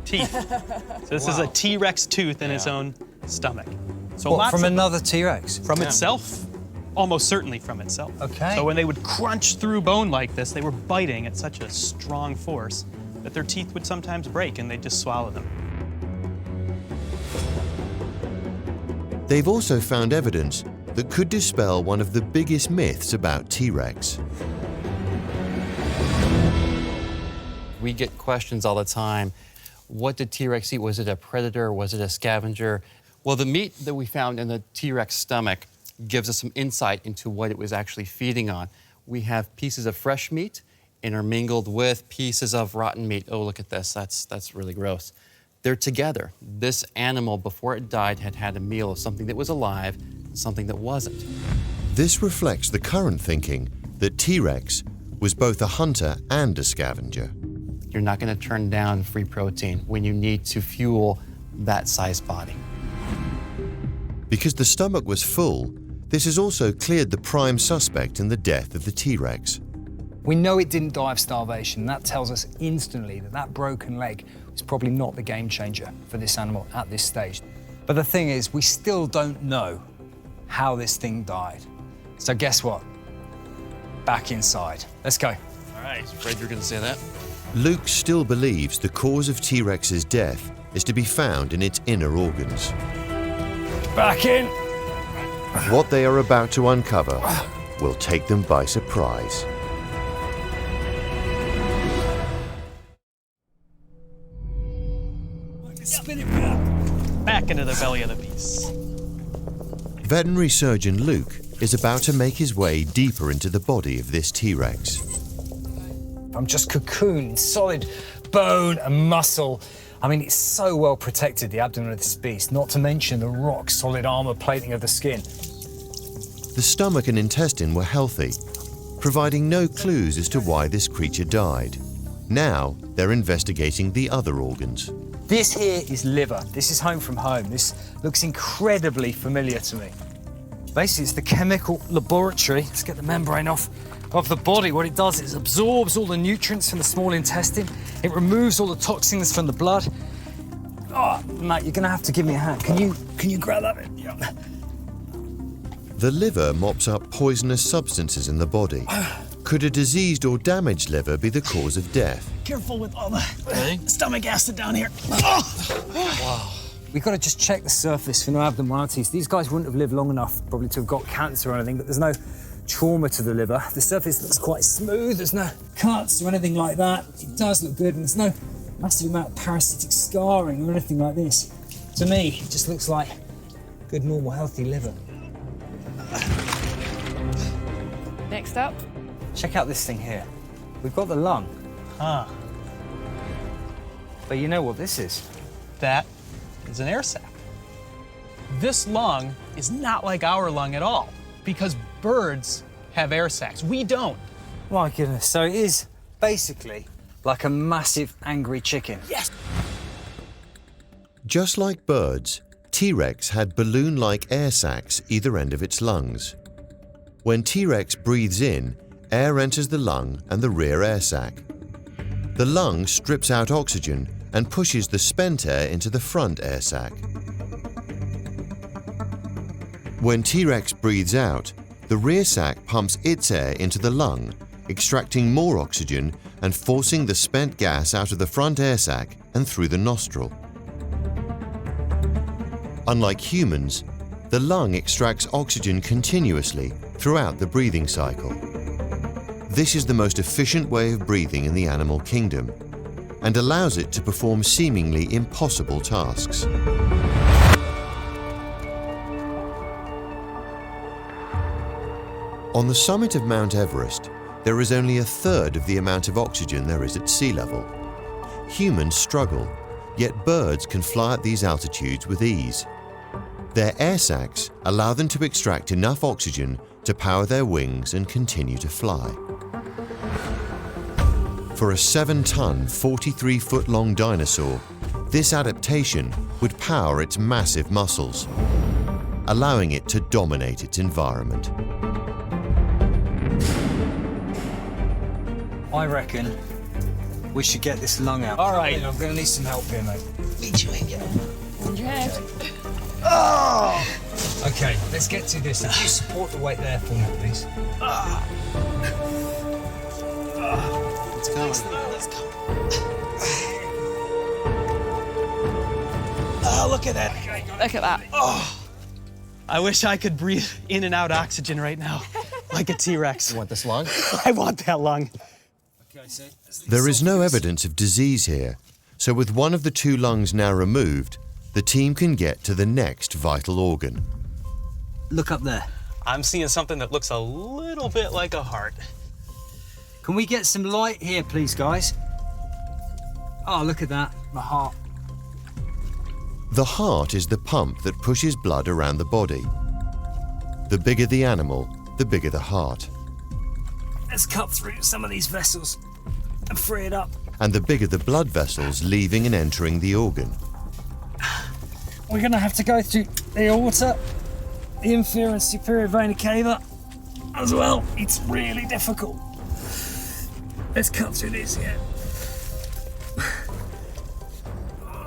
S4: teeth. So this is a T-Rex tooth in its own stomach. So
S2: What,
S4: lots
S2: from
S4: of
S2: another T-Rex?
S4: from itself, almost certainly from itself.
S2: Okay.
S4: So when they would crunch through bone like this, they were biting at such a strong force that their teeth would sometimes break and they'd just swallow them.
S1: They've also found evidence that could dispel one of the biggest myths about T-Rex.
S7: We get questions all the time. What did T-Rex eat? Was it a predator? Was it a scavenger?
S3: Well, the meat that we found in the T-Rex stomach gives us some insight into what it was actually feeding on. We have pieces of fresh meat intermingled with pieces of rotten meat. Oh, look at this. That's really gross. They're together. This animal, before it died, had had a meal of something that was alive, something that wasn't.
S1: This reflects the current thinking that T-Rex was both a hunter and a scavenger.
S3: You're not going to turn down free protein when you need to fuel that size body.
S1: Because the stomach was full, this has also cleared the prime suspect in the death of the T-Rex.
S2: We know it didn't die of starvation. That tells us instantly that that broken leg was probably not the game changer for this animal at this stage. But the thing is, we still don't know how this thing died. So guess what? Back inside. Let's go.
S3: All right. Afraid you're going to say that.
S1: Luke still believes the cause of T-Rex's death is to be found in its inner organs.
S2: Back in.
S1: What they are about to uncover will take them by surprise.
S2: Spin it back.
S4: Back into the belly of the beast.
S1: Veterinary surgeon Luke is about to make his way deeper into the body of this T-Rex.
S2: I'm just cocooned, solid bone and muscle. I mean, it's so well protected, the abdomen of this beast, not to mention the rock-solid armor plating of the skin.
S1: The stomach and intestine were healthy, providing no clues as to why this creature died. Now, they're investigating the other organs.
S2: This here is liver. This is home from home. This looks incredibly familiar to me. Basically, it's the chemical laboratory. Let's get the membrane off of the body. What it does is absorbs all the nutrients from the small intestine. It removes all the toxins from the blood. Oh, Matt, you're gonna have to give me a hand. Can you grab that bit? Yeah.
S1: The liver mops up poisonous substances in the body, Could a diseased or damaged liver be the cause of death?
S6: Careful with all the stomach acid down here. Oh.
S2: We've got to just check the surface for no abnormalities. These guys wouldn't have lived long enough probably to have got cancer or anything, but there's no trauma to the liver. The surface looks quite smooth. There's no cuts or anything like that. It does look good, and there's no massive amount of parasitic scarring or anything like this. To me, it just looks like good, normal, healthy liver.
S5: Next up.
S2: Check out this thing here. We've got the lung.
S4: Huh.
S2: But you know what this is?
S4: That is an air sac. This lung is not like our lung at all because birds have air sacs. We don't.
S2: My goodness. So it is basically like a massive angry chicken.
S4: Yes.
S1: Just like birds, T-Rex had balloon-like air sacs either end of its lungs. When T-Rex breathes in, air enters the lung and the rear air sac. The lung strips out oxygen and pushes the spent air into the front air sac. When T-Rex breathes out, the rear sac pumps its air into the lung, extracting more oxygen and forcing the spent gas out of the front air sac and through the nostril. Unlike humans, the lung extracts oxygen continuously throughout the breathing cycle. This is the most efficient way of breathing in the animal kingdom and allows it to perform seemingly impossible tasks. On the summit of Mount Everest, there is only a third of the amount of oxygen there is at sea level. Humans struggle, yet birds can fly at these altitudes with ease. Their air sacs allow them to extract enough oxygen to power their wings and continue to fly. For a 7-ton, 43-foot-long dinosaur, this adaptation would power its massive muscles, allowing it to dominate its environment.
S2: I reckon we should get this lung out. All right. I'm going to need some help here, mate.
S5: On your head.
S2: Oh! Okay, let's get to this. If you support the weight there for me, please.
S3: It's going.
S6: Let's go. Oh, look at that.
S5: Look at that.
S4: Oh, I wish I could breathe in and out oxygen right now, like a T-Rex.
S7: You want this lung?
S4: I want that lung.
S1: There is no evidence of disease here, so with one of the two lungs now removed, the team can get to the next vital organ.
S2: Look up there.
S4: I'm seeing something that looks a little bit like a heart.
S2: Can we get some light here, please, guys? Oh, look at that. The heart.
S1: The heart is the pump that pushes blood around the body. The bigger the animal, the bigger the heart.
S2: Let's cut through some of these vessels and free it up.
S1: And the bigger the blood vessels leaving and entering the organ.
S2: We're going to have to go through the aorta, the inferior and superior vena cava as well. It's really difficult. Let's cut through this here.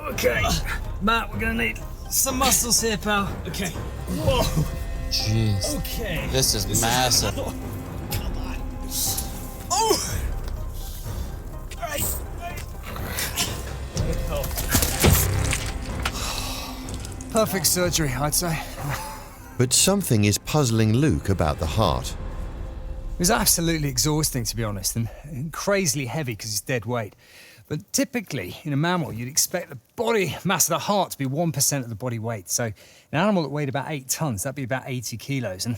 S2: Okay. Matt, we're going to need some muscles here, pal.
S6: Okay.
S2: Whoa.
S7: Jeez.
S6: Okay.
S7: This is massive.
S6: Come on. Oh! All right.
S2: Perfect surgery, I'd say.
S1: But something is puzzling Luke about the heart.
S2: It was absolutely exhausting, to be honest, and crazily heavy because it's dead weight. But typically, in a mammal, you'd expect the body mass of the heart to be 1% of the body weight. So an animal that weighed about 8 tons, that'd be about 80 kilos. And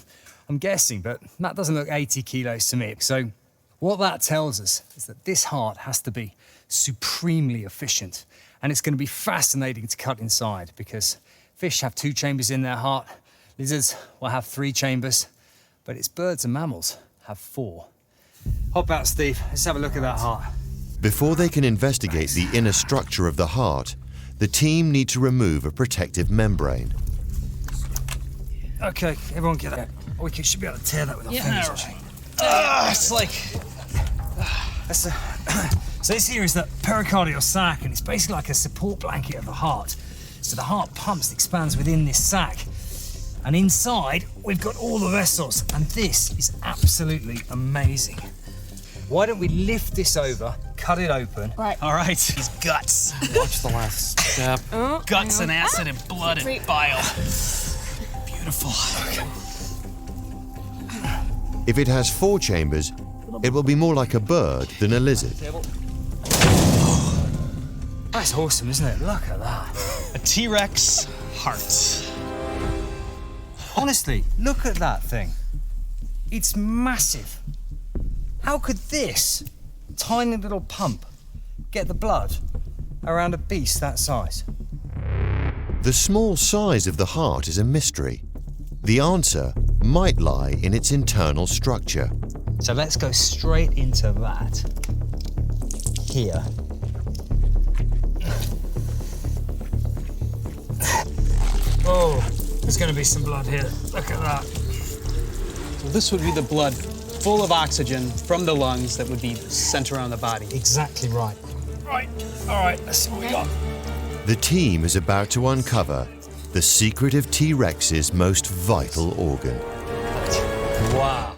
S2: I'm guessing, but that doesn't look 80 kilos to me. So what that tells us is that this heart has to be supremely efficient. And it's going to be fascinating to cut inside because fish have 2 chambers in their heart. Lizards will have 3 chambers, but it's birds and mammals have 4. Hop out, Steve. Let's have a look at that heart.
S1: Before they can investigate the inner structure of the heart, the team need to remove a protective membrane.
S2: Okay, everyone get out. We should be able to tear that with our fingers. Actually.
S6: It's like...
S2: So this here is the pericardial sac, and it's basically like a support blanket of the heart. So the heart pumps, expands within this sac. And inside, we've got all the vessels, and this is absolutely amazing. Why don't we lift this over, cut it open?
S5: Right.
S6: All right, his guts.
S3: Watch the last step.
S5: Oh,
S6: Guts
S5: hang
S6: and
S5: on.
S6: acid and blood and
S5: Wait.
S6: bile. Beautiful.
S1: If it has 4 chambers, it will be more like a bird than a lizard.
S2: That's awesome, isn't it? Look at that.
S6: A T-Rex heart.
S2: Honestly, look at that thing. It's massive. How could this tiny little pump get the blood around a beast that size?
S1: The small size of the heart is a mystery. The answer might lie in its internal structure.
S2: So let's go straight into that here. Oh, there's going to be some blood here. Look at that.
S4: So this would be the blood full of oxygen from the lungs that would be sent around the body.
S2: Exactly right. Right, all right, let's see what we got.
S1: The team is about to uncover the secret of T-Rex's most vital organ.
S2: Wow.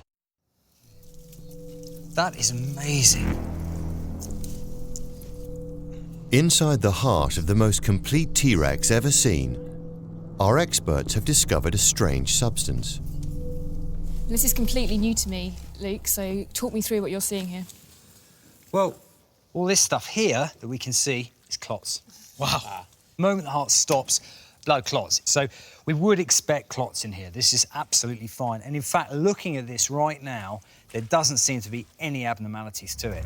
S2: That is amazing.
S1: Inside the heart of the most complete T-Rex ever seen, our experts have discovered a strange substance.
S5: This is completely new to me, Luke, so talk me through what you're seeing here.
S2: Well, all this stuff here that we can see is clots. Wow. The moment the heart stops, blood clots. So we would expect clots in here. This is absolutely fine. And in fact, looking at this right now, there doesn't seem to be any abnormalities to it.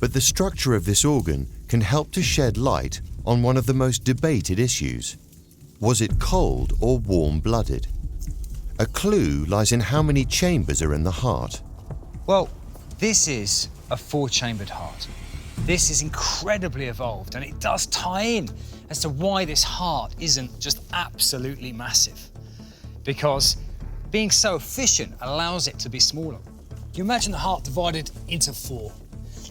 S1: But the structure of this organ can help to shed light on one of the most debated issues. Was it cold or warm-blooded? A clue lies in how many chambers are in the heart.
S2: Well, this is a 4-chambered heart. This is incredibly evolved, and it does tie in as to why this heart isn't just absolutely massive. Because being so efficient allows it to be smaller. You imagine the heart divided into 4.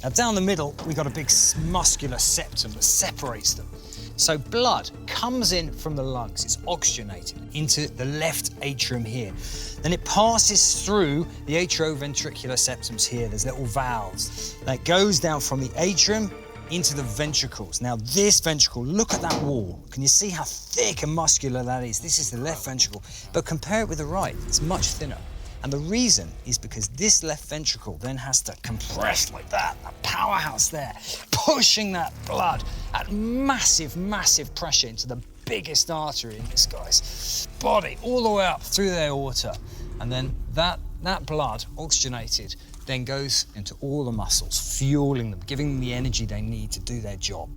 S2: Now, down the middle, we've got a big muscular septum that separates them. So blood comes in from the lungs, it's oxygenated into the left atrium here. Then it passes through the atrioventricular septums here, there's little valves. That goes down from the atrium into the ventricles. Now this ventricle, look at that wall. Can you see how thick and muscular that is? This is the left ventricle, but compare it with the right, it's much thinner. And the reason is because this left ventricle then has to compress like that, a powerhouse there, pushing that blood at massive, massive pressure into the biggest artery in this guy's body, all the way up through the aorta. And then that blood, oxygenated, then goes into all the muscles, fueling them, giving them the energy they need to do their job.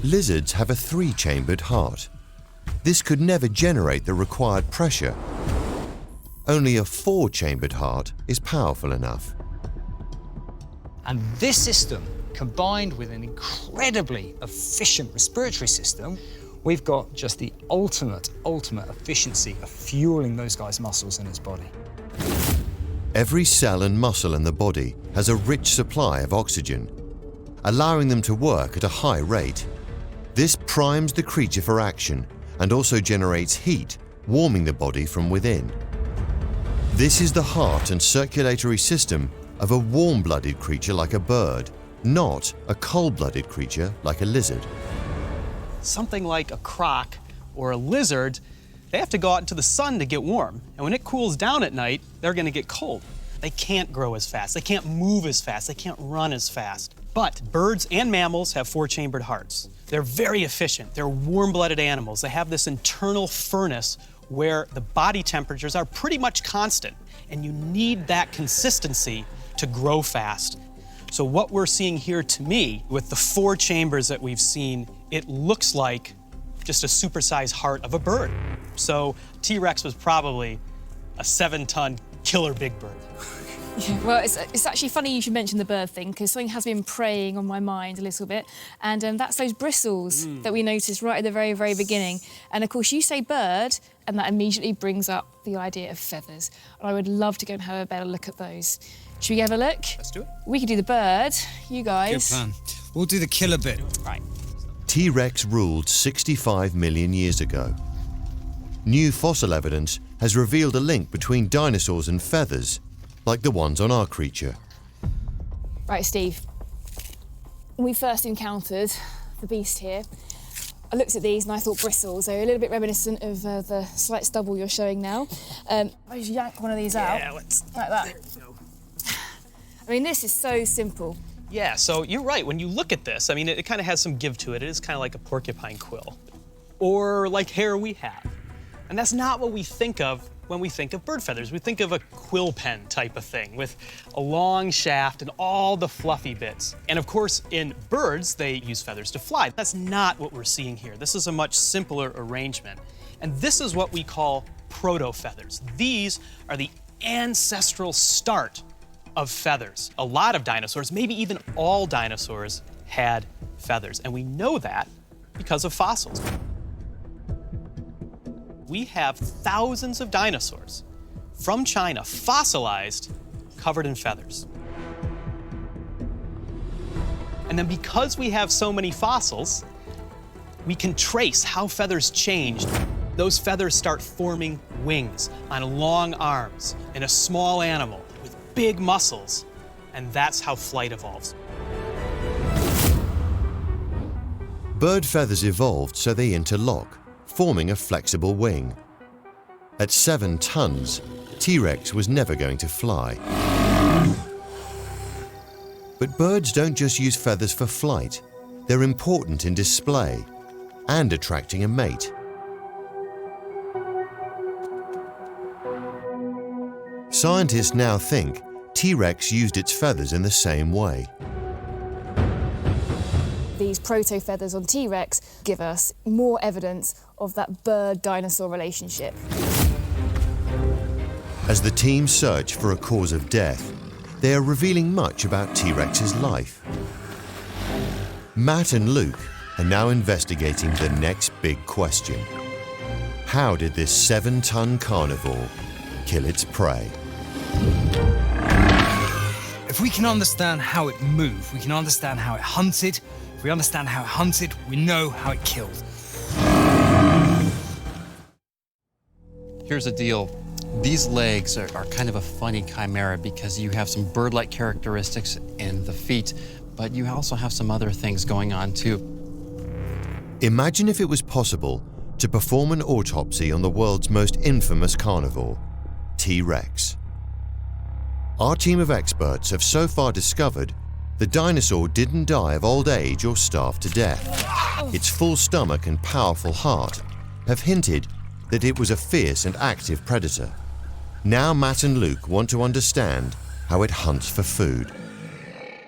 S1: Lizards have a 3-chambered heart. This could never generate the required pressure. Only a 4-chambered heart is powerful enough.
S2: And this system, combined with an incredibly efficient respiratory system, we've got just the ultimate efficiency of fueling those guys' muscles in his body.
S1: Every cell and muscle in the body has a rich supply of oxygen, allowing them to work at a high rate. This primes the creature for action and also generates heat, warming the body from within. This is the heart and circulatory system of a warm-blooded creature like a bird, not a cold-blooded creature like a lizard.
S4: Something like a croc or a lizard, they have to go out into the sun to get warm. And when it cools down at night, they're gonna get cold. They can't grow as fast, they can't move as fast, they can't run as fast. But birds and mammals have 4-chambered hearts. They're very efficient, they're warm-blooded animals. They have this internal furnace where the body temperatures are pretty much constant, and you need that consistency to grow fast. So what we're seeing here, to me, with the 4 chambers that we've seen, it looks like just a supersized heart of a bird. So T-Rex was probably a 7-ton killer big bird.
S5: Yeah, well, it's actually funny you should mention the bird thing, because something has been preying on my mind a little bit, and that's those bristles that we noticed right at the very, very beginning. And of course, you say bird, and that immediately brings up the idea of feathers. And I would love to go and have a better look at those. Should we have a look?
S4: Let's do it.
S5: We could do the bird, you guys.
S2: Good plan. We'll do the killer bit.
S5: Right.
S1: T-Rex ruled 65 million years ago. New fossil evidence has revealed a link between dinosaurs and feathers, like the ones on our creature.
S5: Right, Steve. When we first encountered the beast here, I looked at these and I thought bristles. They're a little bit reminiscent of the slight stubble you're showing now. I just yank one of these out.
S6: Yeah, let's.
S5: Like that.
S6: There we go.
S5: I mean, this is so simple.
S8: Yeah, so you're right. When you look at this, I mean, it kind of has some give to it. It is kind of like a porcupine quill, or like hair we have. And that's not what we think of when we think of bird feathers. We think of a quill pen type of thing with a long shaft and all the fluffy bits. And of course, in birds, they use feathers to fly. That's not what we're seeing here. This is a much simpler arrangement. And this is what we call proto-feathers. These are the ancestral start of feathers. A lot of dinosaurs, maybe even all dinosaurs, had feathers. And we know that because of fossils. We have thousands of dinosaurs from China, fossilized, covered in feathers. And then because we have so many fossils, we can trace how feathers changed. Those feathers start forming wings on long arms in a small animal with big muscles, and that's how flight evolves.
S1: Bird feathers evolved so they interlock, forming a flexible wing. At 7 tons, T-Rex was never going to fly. But birds don't just use feathers for flight. They're important in display and attracting a mate. Scientists now think T-Rex used its feathers in the same way.
S5: These proto-feathers on T-Rex give us more evidence of that bird-dinosaur relationship.
S1: As the team search for a cause of death, they are revealing much about T-Rex's life. Matt and Luke are now investigating the next big question. How did this 7-ton carnivore kill its prey?
S2: If we can understand how it moved, we can understand how it hunted. If we understand how it hunted, we know how it killed.
S7: Here's the deal. These legs are kind of a funny chimera because you have some bird-like characteristics in the feet, but you also have some other things going on too.
S1: Imagine if it was possible to perform an autopsy on the world's most infamous carnivore, T-Rex. Our team of experts have so far discovered the dinosaur didn't die of old age or starve to death. Its full stomach and powerful heart have hinted that it was a fierce and active predator. Now Matt and Luke want to understand how it hunts for food.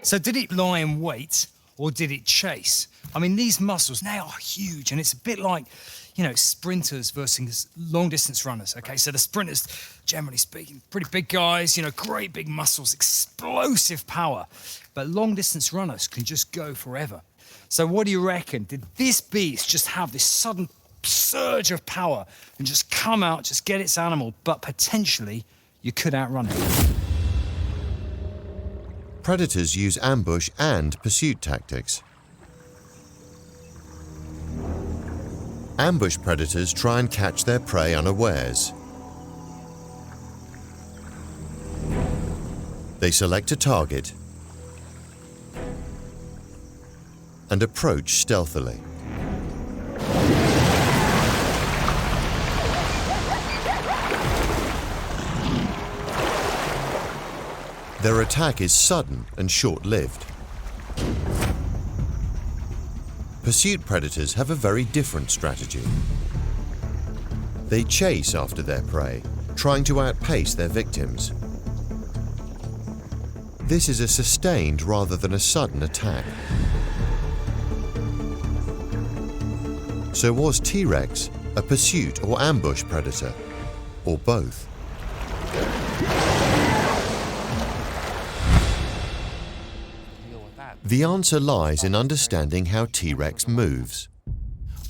S2: So did it lie in wait or did it chase? I mean, these muscles now are huge, and it's a bit like, sprinters versus long-distance runners, okay? So the sprinters, generally speaking, pretty big guys, great big muscles, explosive power. But long-distance runners can just go forever. So what do you reckon? Did this beast just have this sudden surge of power and just come out, just get its animal, but potentially you could outrun it?
S1: Predators use ambush and pursuit tactics. Ambush predators try and catch their prey unawares. They select a target and approach stealthily. Their attack is sudden and short-lived. Pursuit predators have a very different strategy. They chase after their prey, trying to outpace their victims. This is a sustained rather than a sudden attack. So was T-Rex a pursuit or ambush predator, or both? The answer lies in understanding how T-Rex moves.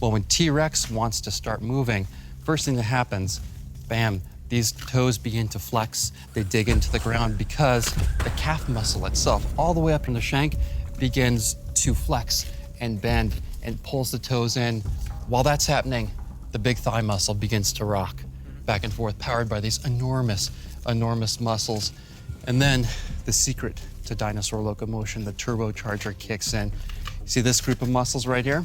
S7: Well, when T-Rex wants to start moving, first thing that happens, bam, these toes begin to flex. They dig into the ground because the calf muscle itself, all the way up from the shank, begins to flex and bend and pulls the toes in. While that's happening, the big thigh muscle begins to rock. back and forth, powered by these enormous, enormous muscles. And then the secret to dinosaur locomotion, the turbocharger kicks in. See this group of muscles right here?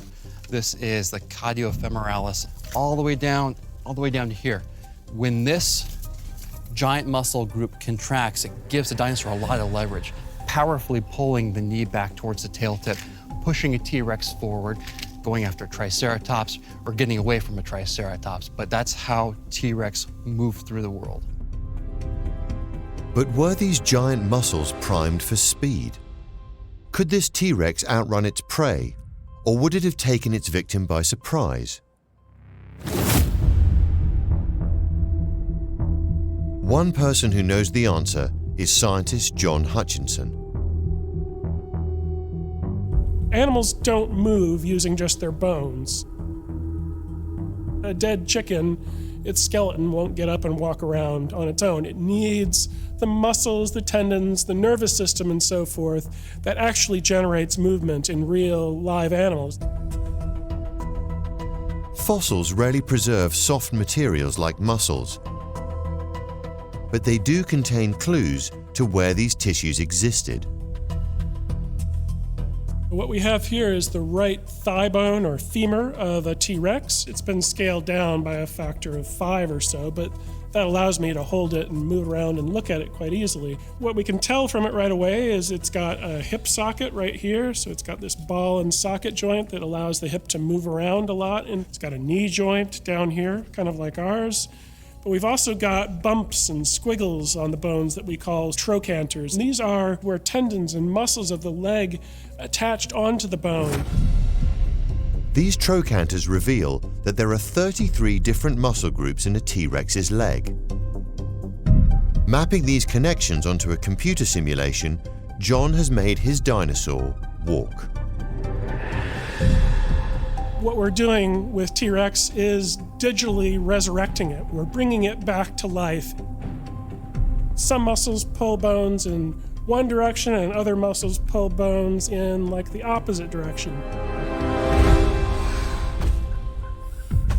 S7: This is the cardiofemoralis, all the way down to here. When this giant muscle group contracts, it gives the dinosaur a lot of leverage, powerfully pulling the knee back towards the tail tip, pushing a T-Rex forward, going after a Triceratops, or getting away from a Triceratops. But that's how T-Rex moved through the world.
S1: But were these giant muscles primed for speed? Could this T-Rex outrun its prey, or would it have taken its victim by surprise? One person who knows the answer is scientist John Hutchinson.
S9: Animals don't move using just their bones. A dead chicken, its skeleton won't get up and walk around on its own. It needs the muscles, the tendons, the nervous system, and so forth that actually generates movement in real live animals.
S1: Fossils rarely preserve soft materials like muscles, but they do contain clues to where these tissues existed.
S9: What we have here is the right thigh bone or femur of a T-Rex. It's been scaled down by a factor of 5 or so, but that allows me to hold it and move around and look at it quite easily. What we can tell from it right away is it's got a hip socket right here, so it's got this ball and socket joint that allows the hip to move around a lot, and it's got a knee joint down here, kind of like ours. But we've also got bumps and squiggles on the bones that we call trochanters. And these are where tendons and muscles of the leg attached onto the bone.
S1: These trochanters reveal that there are 33 different muscle groups in a T-Rex's leg. Mapping these connections onto a computer simulation, John has made his dinosaur walk.
S9: What we're doing with T-Rex is digitally resurrecting it. We're bringing it back to life. Some muscles pull bones in one direction and other muscles pull bones in like the opposite direction.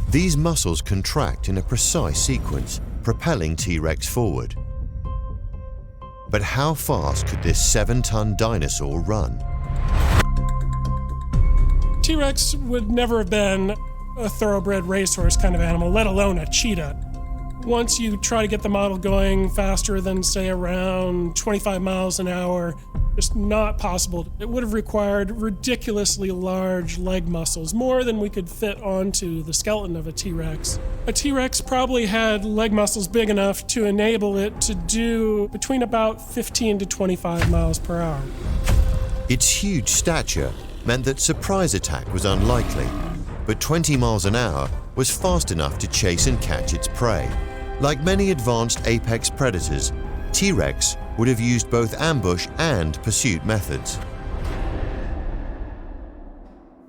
S1: These muscles contract in a precise sequence, propelling T-Rex forward. But how fast could this 7-ton dinosaur run?
S9: T-Rex would never have been a thoroughbred racehorse kind of animal, let alone a cheetah. Once you try to get the model going faster than, say, around 25 miles an hour, just not possible. It would have required ridiculously large leg muscles, more than we could fit onto the skeleton of a T-Rex. A T-Rex probably had leg muscles big enough to enable it to do between about 15 to 25 miles per hour.
S1: Its huge stature meant that surprise attack was unlikely, but 20 miles an hour was fast enough to chase and catch its prey. Like many advanced apex predators, T-Rex would have used both ambush and pursuit methods.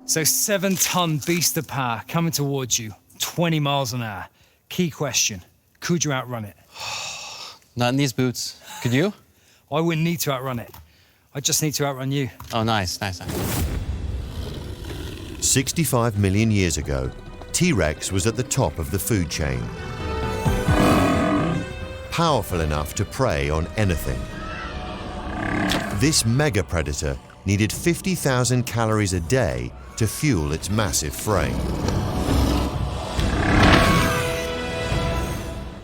S2: So 7-ton beast of power coming towards you, 20 miles an hour. Key question, could you outrun it?
S7: Not in these boots. Could you?
S2: I wouldn't need to outrun it. I just need to outrun you.
S7: Oh, nice, nice.
S1: 65 million years ago, T-Rex was at the top of the food chain. Powerful enough to prey on anything. This mega predator needed 50,000 calories a day to fuel its massive frame.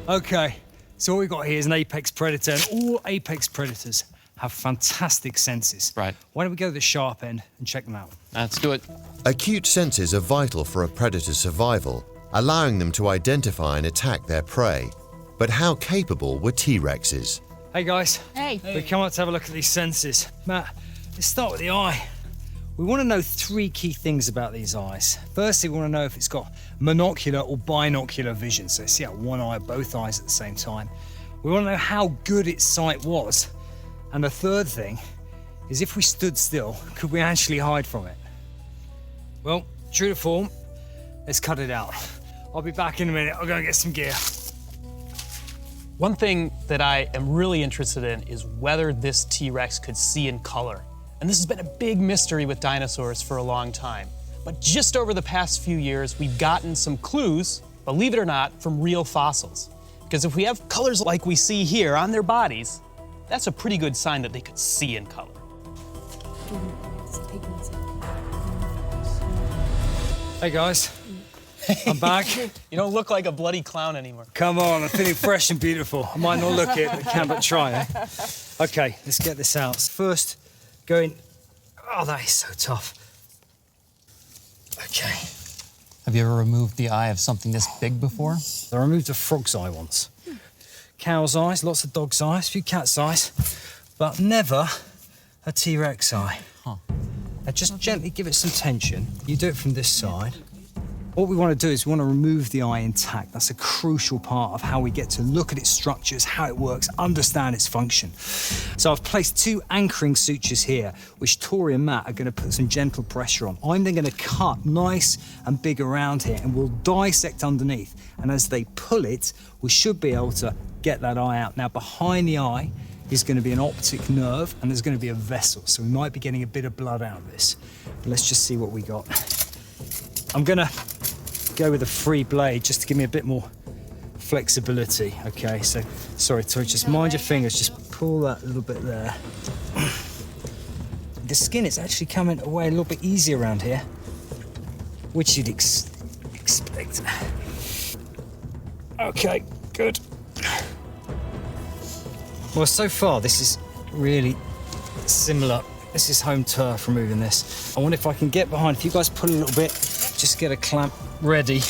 S2: Okay, so what we've got here is an apex predator, and all apex predators have fantastic senses.
S7: Right.
S2: Why don't we go to the sharp end and check them out?
S7: Let's do it.
S1: Acute senses are vital for a predator's survival, allowing them to identify and attack their prey. But how capable were T-Rexes?
S2: Hey guys.
S5: Hey.
S2: We come out to have a look at these senses. Matt, let's start with the eye. We want to know 3 key things about these eyes. Firstly, we want to know if it's got monocular or binocular vision, so see out one eye, both eyes at the same time. We want to know how good its sight was. And the third thing is if we stood still, could we actually hide from it? Well, true to form, let's cut it out. I'll be back in a minute. I'll go and get some gear.
S8: One thing that I am really interested in is whether this T-Rex could see in color. And this has been a big mystery with dinosaurs for a long time. But just over the past few years, we've gotten some clues, believe it or not, from real fossils. Because if we have colors like we see here on their bodies, that's a pretty good sign that they could see in color.
S2: Hey guys, I'm back.
S8: You don't look like a bloody clown anymore.
S2: Come on, I'm feeling fresh and beautiful. I might not look it, but can but try, eh? Okay, let's get this out. First, going, oh, that is so tough. Okay.
S7: Have you ever removed the eye of something this big before?
S2: I removed a frog's eye once. Cow's eyes, lots of dog's eyes, a few cat's eyes, but never a T-Rex eye.
S7: Huh.
S2: Now just gently give it some tension. You do it from this side. What we want to do is we want to remove the eye intact. That's a crucial part of how we get to look at its structures, how it works, understand its function. So I've placed 2 anchoring sutures here, which Tori and Matt are going to put some gentle pressure on. I'm then going to cut nice and big around here, and we'll dissect underneath. And as they pull it, we should be able to get that eye out. Now, behind the eye is going to be an optic nerve, and there's going to be a vessel. So we might be getting a bit of blood out of this. But let's just see what we got. I'm going to go with a free blade just to give me a bit more flexibility. Okay, so sorry, Tori, just mind your fingers, just pull that a little bit there. The skin is actually coming away a little bit easier around here, which you'd expect. Okay, good. Well, so far this is really similar. This is home turf, removing this. I wonder if I can get behind. If you guys pull a little bit, just get a clamp ready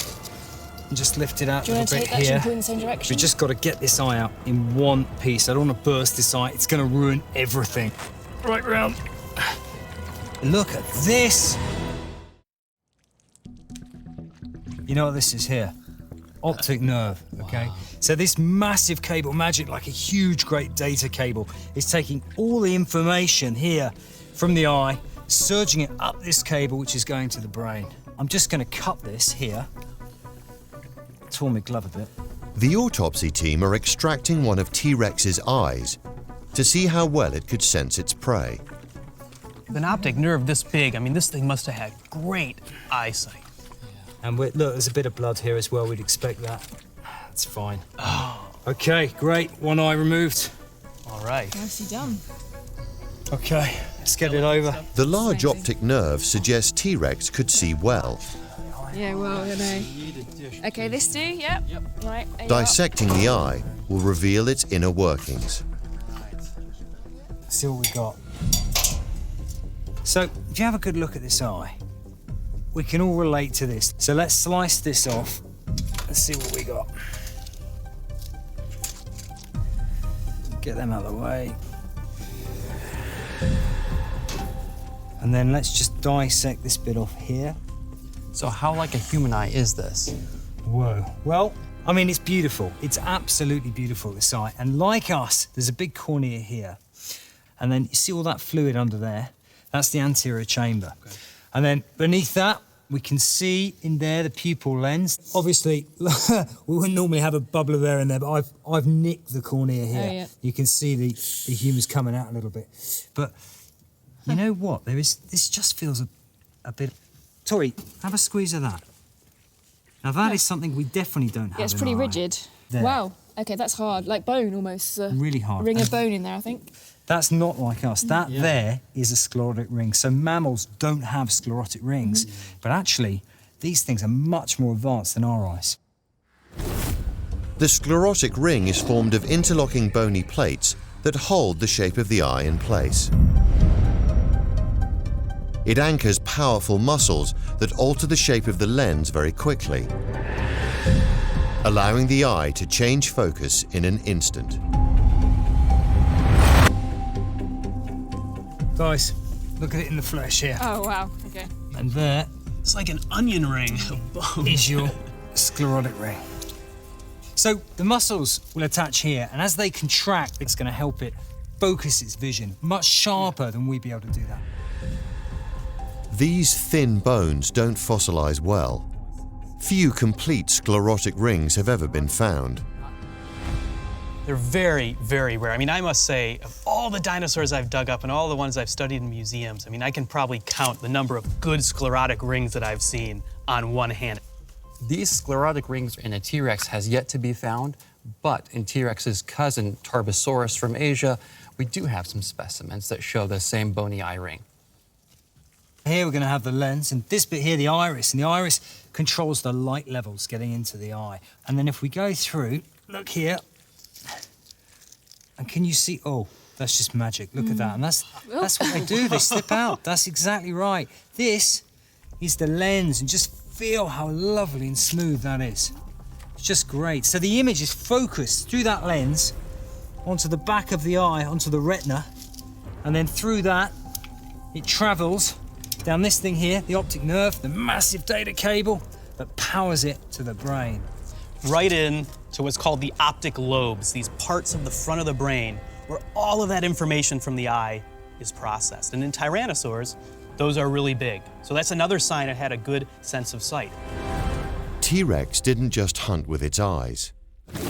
S2: and just lift it out a little bit here.
S5: In the same direction?
S2: We just got to get this eye out in one piece. I don't want to burst this eye. It's going to ruin everything. Right round. Look at this. You know what this is here? Optic nerve, okay? Wow. So this massive cable, imagine like a huge, great data cable, is taking all the information here from the eye, surging it up this cable, which is going to the brain. I'm just going to cut this here. Tore my glove a bit.
S1: The autopsy team are extracting one of T-Rex's eyes to see how well it could sense its prey.
S8: With an optic nerve this big, I mean, this thing must have had great eyesight.
S2: And look, there's a bit of blood here as well. We'd expect that. That's fine. Oh. Okay, great. One eye removed.
S8: All right.
S5: Nicely done.
S2: Okay, let's get it over.
S1: The large optic nerve suggests T-Rex could see well.
S5: Yeah, well, you know. Okay, this do, yep. Right.
S1: Dissecting the eye will reveal its inner workings.
S2: Let's see what we got. So, if you have a good look at this eye, we can all relate to this. So let's slice this off. Let's see what we got. Get them out of the way. And then let's just dissect this bit off here.
S7: So how like a human eye is this?
S2: Whoa. Well, I mean, it's beautiful. It's absolutely beautiful, this eye. And like us, there's a big cornea here. And then you see all that fluid under there? That's the anterior chamber. Okay. And then beneath that, we can see in there the pupil lens. Obviously, we wouldn't normally have a bubble of air in there, but I've nicked the cornea here.
S5: Oh, yeah.
S2: You can see the humus coming out a little bit. But you know what? This just feels a bit... Tori, have a squeeze of that. Now that is something we definitely don't have.
S5: Yeah, it's pretty rigid.
S2: There.
S5: Wow. Okay, that's hard. Like bone almost.
S2: Really hard.
S5: Ring of bone in there, I think.
S2: That's not like us. That there is a sclerotic ring. So mammals don't have sclerotic rings, but actually, these things are much more advanced than our eyes.
S1: The sclerotic ring is formed of interlocking bony plates that hold the shape of the eye in place. It anchors powerful muscles that alter the shape of the lens very quickly, allowing the eye to change focus in an instant.
S2: Guys, look at it in the flesh here.
S5: Oh, wow. Okay.
S2: And there
S8: It's like an onion ring of bone.
S2: is your sclerotic ring. So the muscles will attach here, and as they contract, it's going to help it focus its vision much sharper than we'd be able to do that.
S1: These thin bones don't fossilize well. Few complete sclerotic rings have ever been found.
S8: They're very, very rare. I mean, I must say, of all the dinosaurs I've dug up and all the ones I've studied in museums, I mean, I can probably count the number of good sclerotic rings that I've seen on one hand.
S7: These sclerotic rings in a T-Rex has yet to be found, But in T-Rex's cousin, Tarbosaurus from Asia, we do have some specimens that show the same bony eye ring.
S2: Here we're going to have the lens, and this bit here, the iris. And the iris controls the light levels getting into the eye. And then if we go through, look here, and can you see, oh, that's just magic. Look at that. And that's what they do, they slip out. That's exactly right. This is the lens, and just feel how lovely and smooth that is. It's just great. So the image is focused through that lens onto the back of the eye, onto the retina, and then through that, it travels down this thing here, the optic nerve, the massive data cable that powers it to the brain.
S8: Right in to what's called the optic lobes, these parts of the front of the brain where all of that information from the eye is processed. And in tyrannosaurs, those are really big. So that's another sign it had a good sense of sight.
S1: T-Rex didn't just hunt with its eyes.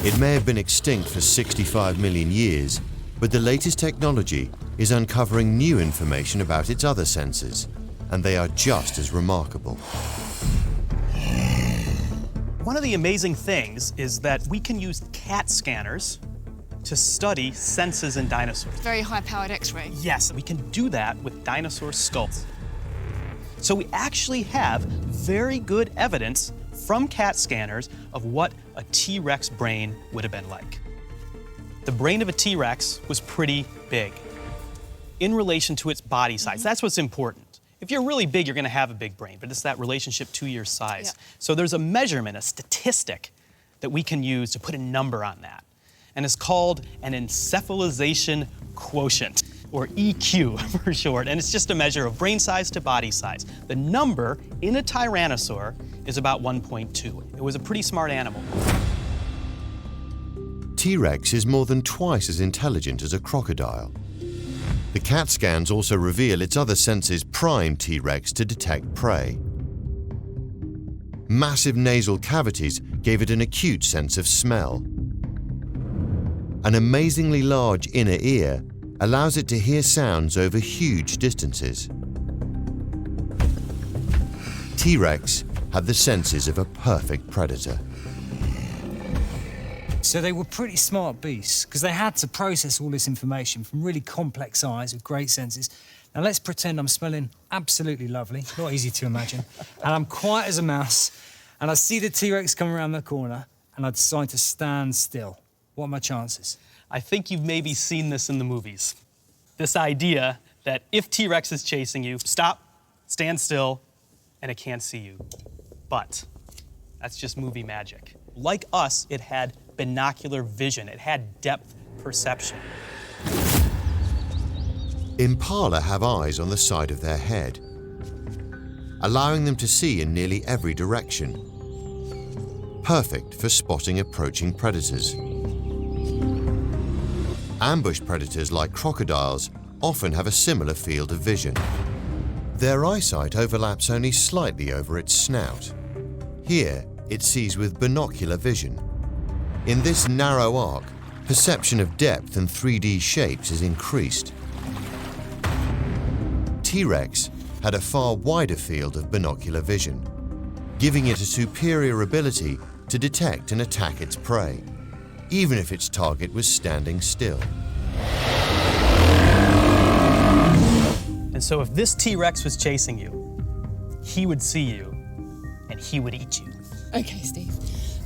S1: It may have been extinct for 65 million years, but the latest technology is uncovering new information about its other senses, and they are just as remarkable.
S8: One of the amazing things is that we can use CAT scanners to study senses in dinosaurs.
S5: Very high-powered X-ray.
S8: Yes, we can do that with dinosaur skulls. So we actually have very good evidence from CAT scanners of what a T-Rex brain would have been like. The brain of a T-Rex was pretty big in relation to its body size. That's what's important. If you're really big, you're going to have a big brain, but it's that relationship to your size.
S5: Yeah.
S8: So there's a measurement, a statistic that we can use to put a number on that. And it's called an encephalization quotient, or EQ for short. And it's just a measure of brain size to body size. The number in a tyrannosaur is about 1.2. It was a pretty smart animal.
S1: T-Rex is more than twice as intelligent as a crocodile. The CAT scans also reveal its other senses prime T-Rex to detect prey. Massive nasal cavities gave it an acute sense of smell. An amazingly large inner ear allows it to hear sounds over huge distances. T-Rex had the senses of a perfect predator.
S2: So they were pretty smart beasts because they had to process all this information from really complex eyes with great senses. Now let's pretend I'm smelling absolutely lovely, not easy to imagine, and I'm quiet as a mouse, and I see the T-Rex come around the corner, and I decide to stand still. What are my chances?
S8: I think you've maybe seen this in the movies. This idea that if T-Rex is chasing you, stop, stand still, and it can't see you. But that's just movie magic. Like us, it had binocular vision. It had depth perception.
S1: Impala have eyes on the side of their head, allowing them to see in nearly every direction. Perfect for spotting approaching predators. Ambush predators like crocodiles often have a similar field of vision. Their eyesight overlaps only slightly over its snout. Here, it sees with binocular vision. In this narrow arc, perception of depth and 3D shapes is increased. T-Rex had a far wider field of binocular vision, giving it a superior ability to detect and attack its prey, even if its target was standing still.
S8: And so if this T-Rex was chasing you, he would see you, and he would eat you.
S5: Okay, Steve.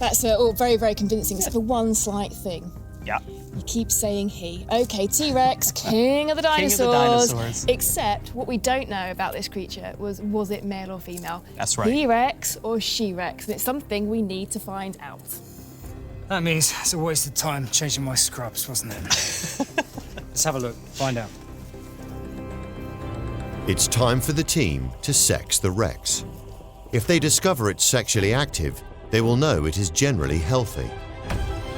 S5: That's all very, very convincing, except for one slight thing.
S8: Yeah.
S5: You keep saying he. Okay, T-Rex, king of the
S8: King of the
S5: dinosaurs.
S8: dinosaurs.
S5: Except what we don't know about this creature was it male or female?
S8: That's right.
S5: He-Rex or she-Rex? And it's something we need to find out.
S2: That means it's a waste of time changing my scrubs, wasn't it? Let's have a look, find out.
S1: It's time for the team to sex the Rex. If they discover it's sexually active, they will know it is generally healthy.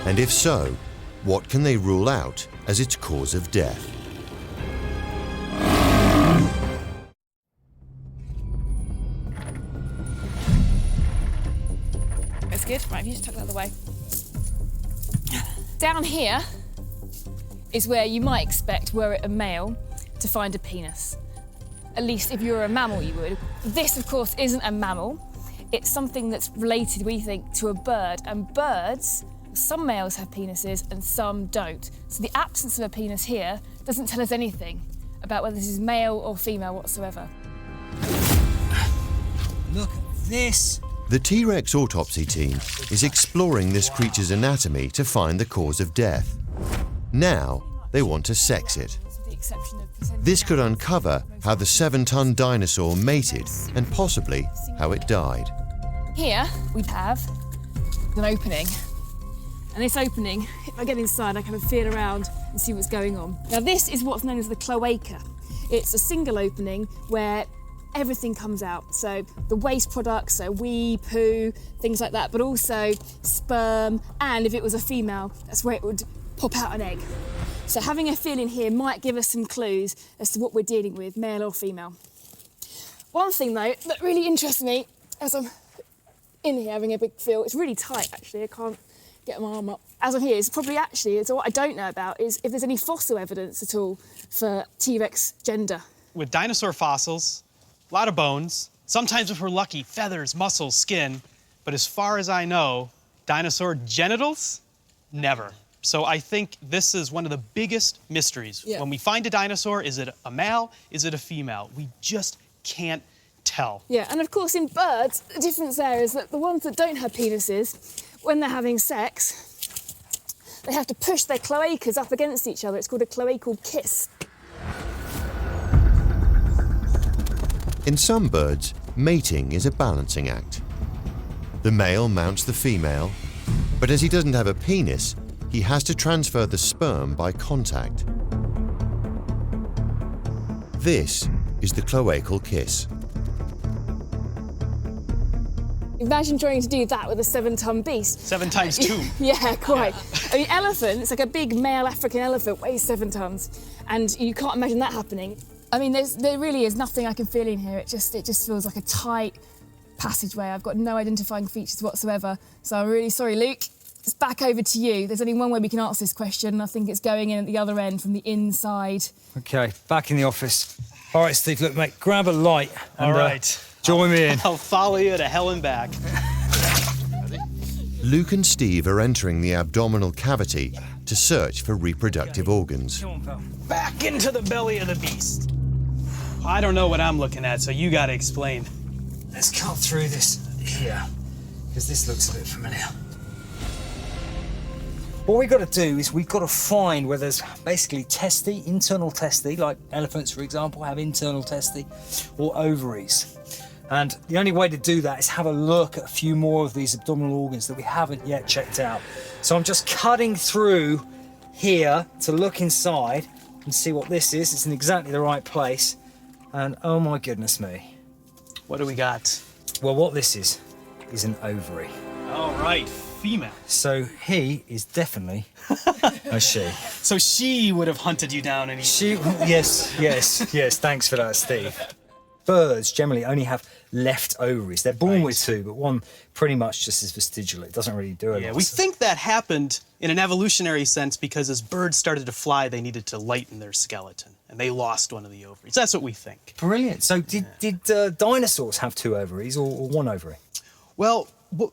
S1: And if so, what can they rule out as its cause of death?
S5: That's good. Right, you just tuck that out of the way. Down here is where you might expect, were it a male, to find a penis. At least if you're a mammal, you would. This, of course, isn't a mammal. It's something that's related, we think, to a bird. And birds Some males have penises and some don't. So the absence of a penis here doesn't tell us anything about whether this is male or female whatsoever.
S2: Look at this.
S1: The T-Rex autopsy team is exploring this creature's anatomy to find the cause of death. Now, they want to sex it.
S5: With the exception of
S1: This could uncover how the 7-ton dinosaur mated and possibly how it died.
S5: Here we have an opening. And this opening, if I get inside, I kind of feel around and see what's going on. Now this is what's known as the cloaca. It's a single opening where everything comes out. So the waste products, so wee, poo, things like that, but also sperm, and if it was a female, that's where it would pop out an egg. So having a feel in here might give us some clues as to what we're dealing with, male or female. One thing though that really interests me as I'm in here having a big feel, it's really tight actually, I can't get my arm up. As I'm here, it's probably actually, it's what I don't know about is if there's any fossil evidence at all for T-Rex gender.
S8: With dinosaur fossils, a lot of bones, sometimes if we're lucky, feathers, muscles, skin, but as far as I know, dinosaur genitals, never. So I think this is one of the biggest mysteries.
S5: Yeah.
S8: When we find a dinosaur, is it a male, is it a female? We just can't tell.
S5: Yeah, and of course in birds, the difference there is that the ones that don't have penises, when they're having sex, they have to push their cloacas up against each other. It's called a cloacal kiss.
S1: In some birds, mating is a balancing act. The male mounts the female, but as he doesn't have a penis, he has to transfer the sperm by contact. This is the cloacal kiss.
S5: Imagine trying to do that with a 7-ton beast.
S8: 7 times 2.
S5: Yeah, quite. I mean, elephants, like a big male African elephant weighs 7 tons, and you can't imagine that happening. I mean, there really is nothing I can feel in here. It just feels like a tight passageway. I've got no identifying features whatsoever. So I'm really sorry, Luke. It's back over to you. There's only one way we can answer this question, and I think it's going in at the other end from the inside.
S2: Okay, back in the office. All right, Steve, look, mate, grab a light. And,
S8: All right.
S2: Join me in.
S8: I'll follow you to hell and back.
S1: Luke and Steve are entering the abdominal cavity to search for reproductive organs.
S2: Come on, pal.
S8: Back into the belly of the beast. I don't know what I'm looking at, so you gotta explain.
S2: Let's cut through this here, because this looks a bit familiar. What we've got to do is we've got to find where there's basically testi, internal testi, like elephants, for example, have internal testi, or ovaries. And the only way to do that is have a look at a few more of these abdominal organs that we haven't yet checked out. So I'm just cutting through here to look inside and see what this is. It's in exactly the right place. And oh my goodness me.
S8: What do we got?
S2: Well, what this is an ovary.
S8: All right, female.
S2: So he is definitely a she.
S8: So she would have hunted you down and
S2: Yes, thanks for that, Steve. Birds generally only have left ovaries. They're born with 2, but one pretty much just is vestigial. It doesn't really do a lot.
S8: Yeah, we think that happened in an evolutionary sense because as birds started to fly, they needed to lighten their skeleton, and they lost one of the ovaries. That's what we think.
S2: Brilliant. So did dinosaurs have 2 ovaries or 1 ovary?
S8: Well,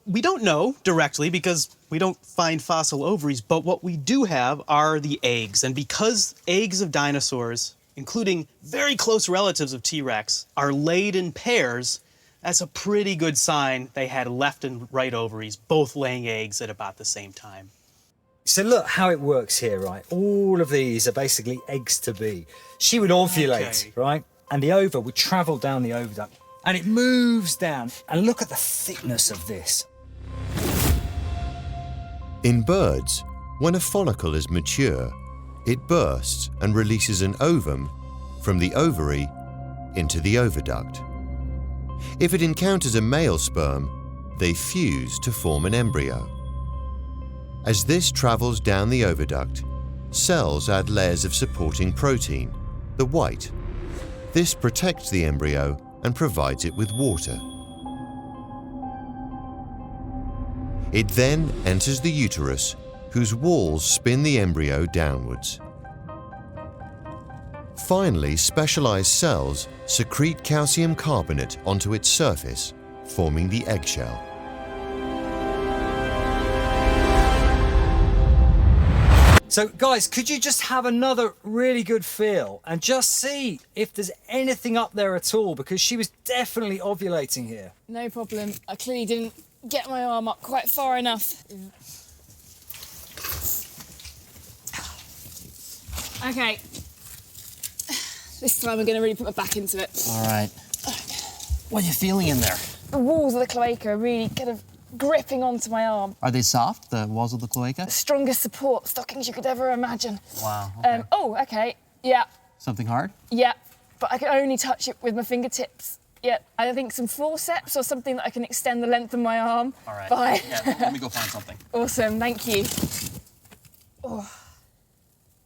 S8: we don't know directly because we don't find fossil ovaries, but what we do have are the eggs. And because eggs of dinosaurs, including very close relatives of T-Rex, are laid in pairs, that's a pretty good sign they had left and right ovaries, both laying eggs at about the same time.
S2: So look how it works here, right? All of these are basically eggs to be. She would ovulate, right? And the ova would travel down the oviduct, and it moves down. And look at the thickness of this.
S1: In birds, when a follicle is mature, it bursts and releases an ovum from the ovary into the oviduct. If it encounters a male sperm, they fuse to form an embryo. As this travels down the oviduct, cells add layers of supporting protein, the white. This protects the embryo and provides it with water. It then enters the uterus, whose walls spin the embryo downwards. Finally, specialized cells secrete calcium carbonate onto its surface, forming the eggshell.
S2: So, guys, could you just have another really good feel and just see if there's anything up there at all? Because she was definitely ovulating here.
S5: No problem. I clearly didn't get my arm up quite far enough. Okay. This time I'm going to really put my back into it.
S6: All right. What are you feeling in there?
S5: The walls of the cloaca are really kind of gripping onto my arm.
S6: Are they soft, the walls of the cloaca?
S5: The strongest support stockings you could ever imagine.
S6: Wow, okay.
S5: Okay. Yeah.
S6: Something hard?
S5: Yeah. But I can only touch it with my fingertips. Yeah. I think some forceps or something that I can extend the length of my arm.
S6: All right.
S5: By.
S6: Yeah, let me go find something.
S5: Awesome, thank you. Oh.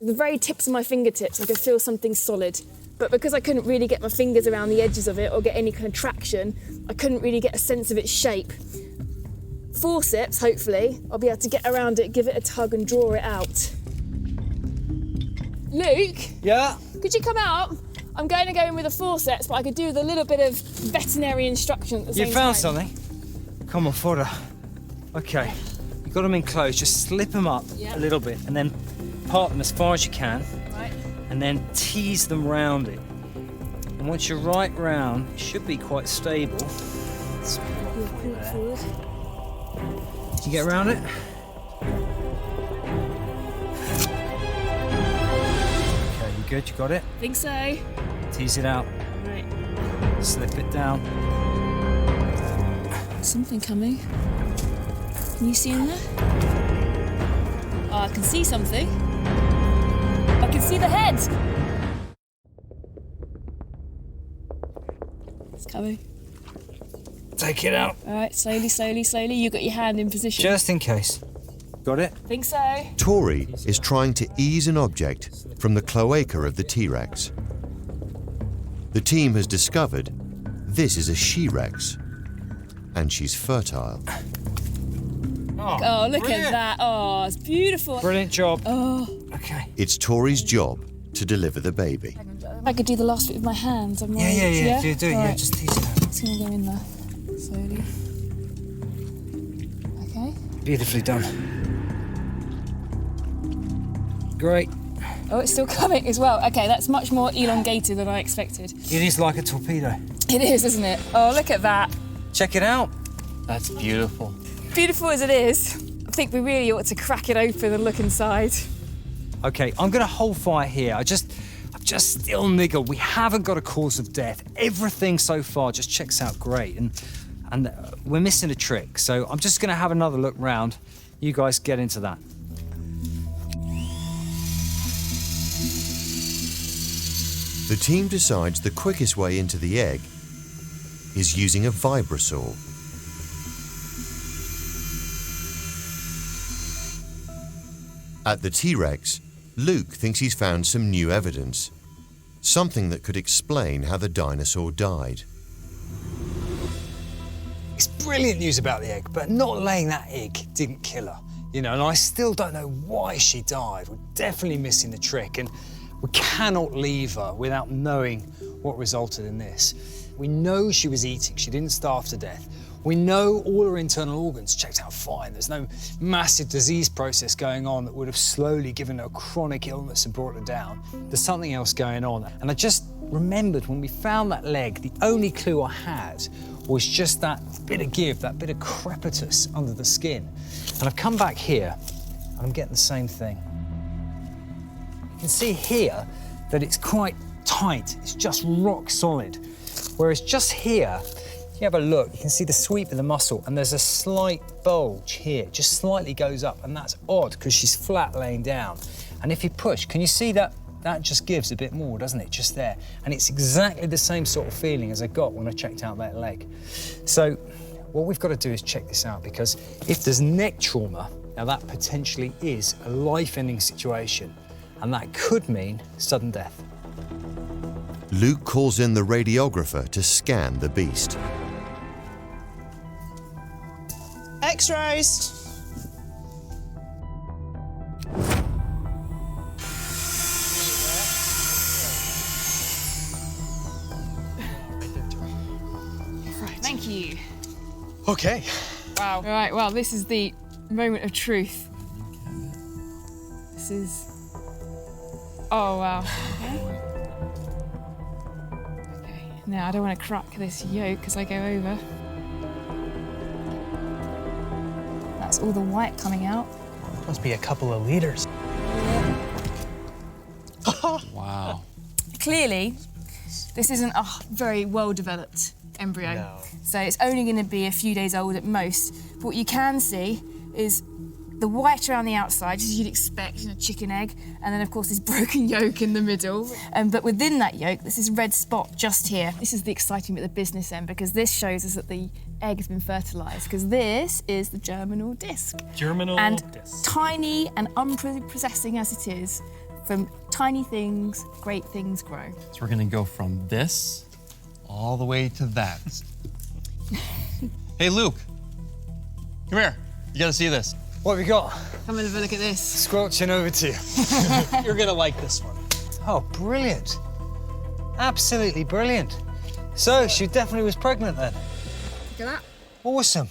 S5: The very tips of my fingertips, I could feel something solid. But because I couldn't really get my fingers around the edges of it or get any kind of traction, I couldn't really get a sense of its shape. Forceps, hopefully, I'll be able to get around it, give it a tug and draw it out. Luke?
S2: Yeah?
S5: Could you come out? I'm going to go in with a forceps, but I could do with a little bit of veterinary instruction at the same time.
S2: You found something? Come on, fodder. Okay, you got them in close, just slip them up a little bit and then part them as far as you can.
S5: Right.
S2: And then tease them round it. And once you're right round, it should be quite stable. Let's
S5: Pull it forward.
S2: Did you get around it? Okay, you good? You got it?
S5: Think so.
S2: Tease it out.
S5: Right.
S2: Slip it down.
S5: Something coming. Can you see in there? Oh, I can see something. I can see the head. It's coming.
S2: Take it out.
S5: All right, slowly, slowly, slowly. You got your hand in position.
S2: Just in case. Got it?
S5: Think so.
S1: Tori is trying to ease an object from the cloaca of the T-Rex. The team has discovered this is a she-rex, and she's fertile.
S5: Oh, look at that. Oh, it's beautiful.
S2: Brilliant job.
S5: Oh.
S2: Okay.
S1: It's Tori's job to deliver the baby.
S5: I could do the last bit with my hands. I'm
S2: Yeah. Do it.
S5: All
S2: Yeah,
S5: right.
S2: just tease it out.
S5: It's going to go in there. Slowly. Okay.
S2: Beautifully done. Great.
S5: Oh, it's still coming as well. Okay, that's much more elongated than I expected.
S2: It is like a torpedo.
S5: It is, isn't it? Oh, look at that.
S2: Check it out.
S6: That's beautiful.
S5: Beautiful as it is, I think we really ought to crack it open and look inside.
S2: Okay, I'm gonna hold fire here. I'm just still niggle. We haven't got a cause of death. Everything so far just checks out great, and we're missing a trick. So I'm just gonna have another look round. You guys get into that.
S1: The team decides the quickest way into the egg is using a vibrasaur. At the T-Rex, Luke thinks he's found some new evidence, something that could explain how the dinosaur died.
S2: It's brilliant news about the egg, but not laying that egg didn't kill her. You know, and I still don't know why she died. We're definitely missing the trick, and we cannot leave her without knowing what resulted in this. We know she was eating, she didn't starve to death. We know all her internal organs checked out fine. There's no massive disease process going on that would have slowly given her chronic illness and brought her down. There's something else going on. And I just remembered when we found that leg, the only clue I had was just that bit of give, that bit of crepitus under the skin. And I've come back here and I'm getting the same thing. You can see here that it's quite tight. It's just rock solid. Whereas just here, if you have a look, you can see the sweep of the muscle, and there's a slight bulge here, just slightly goes up, and that's odd because she's flat laying down. And if you push, can you see that? That just gives a bit more, doesn't it? Just there. And it's exactly the same sort of feeling as I got when I checked out that leg. So what we've got to do is check this out, because if there's neck trauma, now that potentially is a life-ending situation, and that could mean sudden death.
S1: Luke calls in the radiographer to scan the beast.
S10: X-rays.
S5: Right, thank you.
S2: Okay.
S5: Wow. Right, well, this is the moment of truth. This is... Oh, wow. Okay, now I don't want to crack this yolk as I go over. That's all the white coming out.
S8: Must be a couple of liters.
S7: Wow.
S5: Clearly, this isn't a very well-developed embryo.
S8: No.
S5: So it's only going to be a few days old at most. But what you can see is the white around the outside, as you'd expect in a chicken egg, and then, of course, this broken yolk in the middle. But within that yolk, there's this red spot just here. This is the exciting bit of the business end, because this shows us that the egg has been fertilised, because this is the germinal disc.
S8: Germinal
S5: disc. Tiny and unprepossessing as it is, from tiny things, great things grow.
S7: So we're gonna go from this all the way to that. Hey, Luke, come here. You gotta see this.
S2: What have we got?
S5: Come and have a look at this.
S2: Squelching over to you.
S8: You're gonna like this one.
S2: Oh, brilliant. Absolutely brilliant. So she definitely was pregnant then.
S5: Look at that.
S2: Awesome.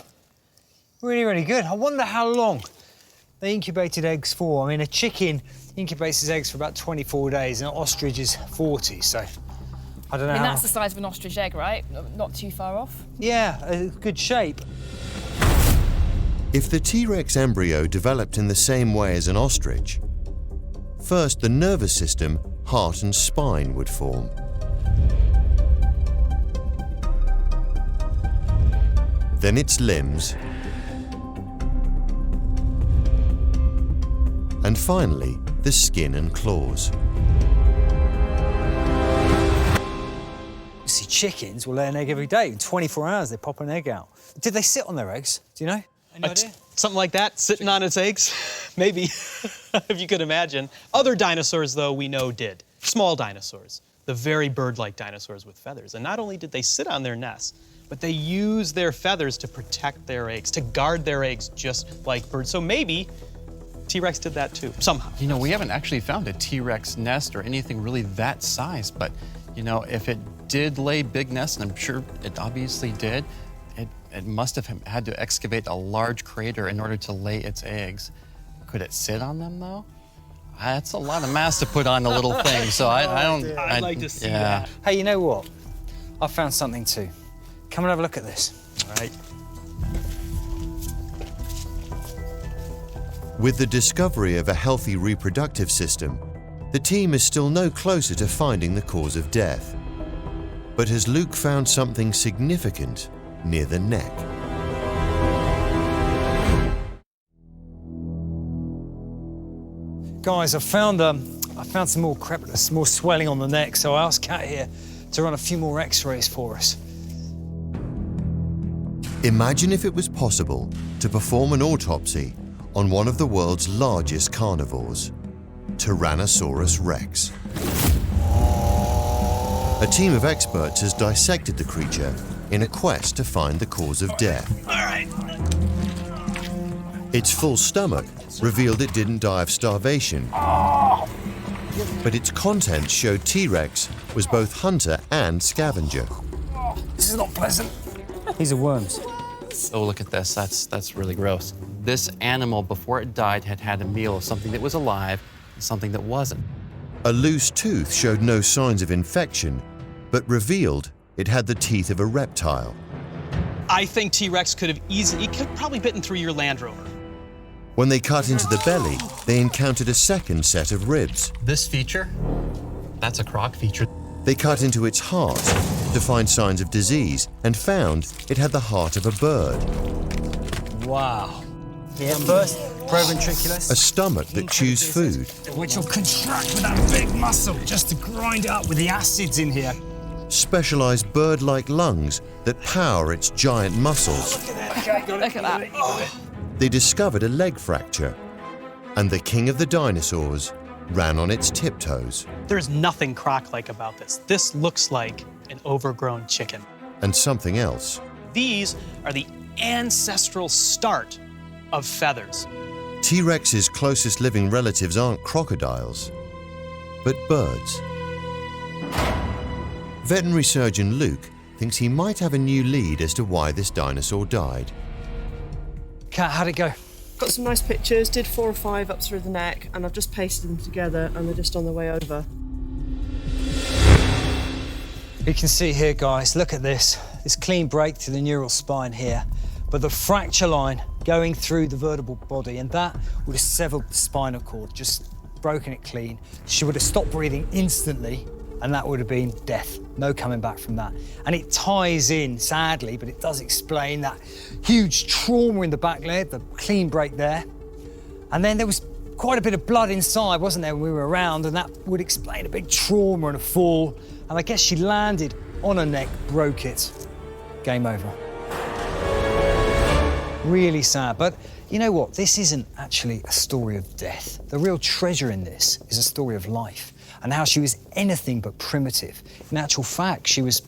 S2: Really, really good. I wonder how long they incubated eggs for. I mean, a chicken incubates its eggs for about 24 days and an ostrich is 40, so I don't know.
S5: I mean,
S2: how...
S5: that's the size of an ostrich egg, right? Not too far off.
S2: Yeah, a good shape.
S1: If the T-Rex embryo developed in the same way as an ostrich, first the nervous system, heart and spine would form. Then its limbs, and finally the skin and claws.
S2: You see, chickens will lay an egg every day. In 24 hours, they pop an egg out. Did they sit on their eggs? Do you know? Any idea?
S8: Something like that, sitting on its eggs? Maybe, if you could imagine. Other dinosaurs, though, we know did. Small dinosaurs, the very bird-like dinosaurs with feathers. And not only did they sit on their nests, but they used their feathers to protect their eggs, to guard their eggs just like birds. So maybe T-Rex did that too, somehow.
S7: You know, we haven't actually found a T-Rex nest or anything really that size, but, you know, if it did lay big nests, and I'm sure it obviously did, it must have had to excavate a large crater in order to lay its eggs. Could it sit on them, though? That's a lot of mass to put on a little thing, so I don't...
S8: I'd like to see that.
S2: Hey, you know what? I found something too. Come and have a look at this.
S8: All right.
S1: With the discovery of a healthy reproductive system, the team is still no closer to finding the cause of death. But has Luke found something significant near the neck?
S2: Guys, I found some more crepitus, more swelling on the neck, so I asked Kat here to run a few more x-rays for us.
S1: Imagine if it was possible to perform an autopsy on one of the world's largest carnivores, Tyrannosaurus Rex. A team of experts has dissected the creature in a quest to find the cause of death.
S2: All right.
S1: Its full stomach revealed it didn't die of starvation, but its contents showed T-Rex was both hunter and scavenger.
S2: This is not pleasant. These are worms.
S7: Oh, look at this. That's really gross. This animal, before it died, had had a meal of something that was alive and something that wasn't.
S1: A loose tooth showed no signs of infection, but revealed it had the teeth of a reptile.
S8: I think T-Rex could have probably bitten through your Land Rover.
S1: When they cut into the belly, they encountered a second set of ribs.
S7: This feature, that's a croc feature.
S1: They cut into its heart to find signs of disease and found it had the heart of a bird.
S2: Wow. Yeah, first, proventriculus.
S1: A stomach that chews food.
S2: Which will contract with that big muscle just to grind it up with the acids in here.
S1: Specialized bird-like lungs that power its giant muscles.
S5: Look at that.
S1: They discovered a leg fracture, and the king of the dinosaurs ran on its tiptoes.
S8: There's nothing croc-like about this. This looks like an overgrown chicken.
S1: And something else.
S8: These are the ancestral start of feathers.
S1: T-Rex's closest living relatives aren't crocodiles, but birds. Veterinary surgeon Luke thinks he might have a new lead as to why this dinosaur died.
S2: Kat, how'd it go?
S10: Got some nice pictures, did 4 or 5 up through the neck, and I've just pasted them together and they're just on their way over.
S2: You can see here, guys, look at this. This clean break to the neural spine here, but the fracture line going through the vertebral body, and that would have severed the spinal cord, just broken it clean. She would have stopped breathing instantly, and that would have been death. No coming back from that. And it ties in, sadly, but it does explain that huge trauma in the back leg, the clean break there. And then there was quite a bit of blood inside, wasn't there, when we were around, and that would explain a big trauma and a fall. And I guess she landed on her neck, broke it. Game over. Really sad, but you know what? This isn't actually a story of death. The real treasure in this is a story of life and how she was anything but primitive. In actual fact, she was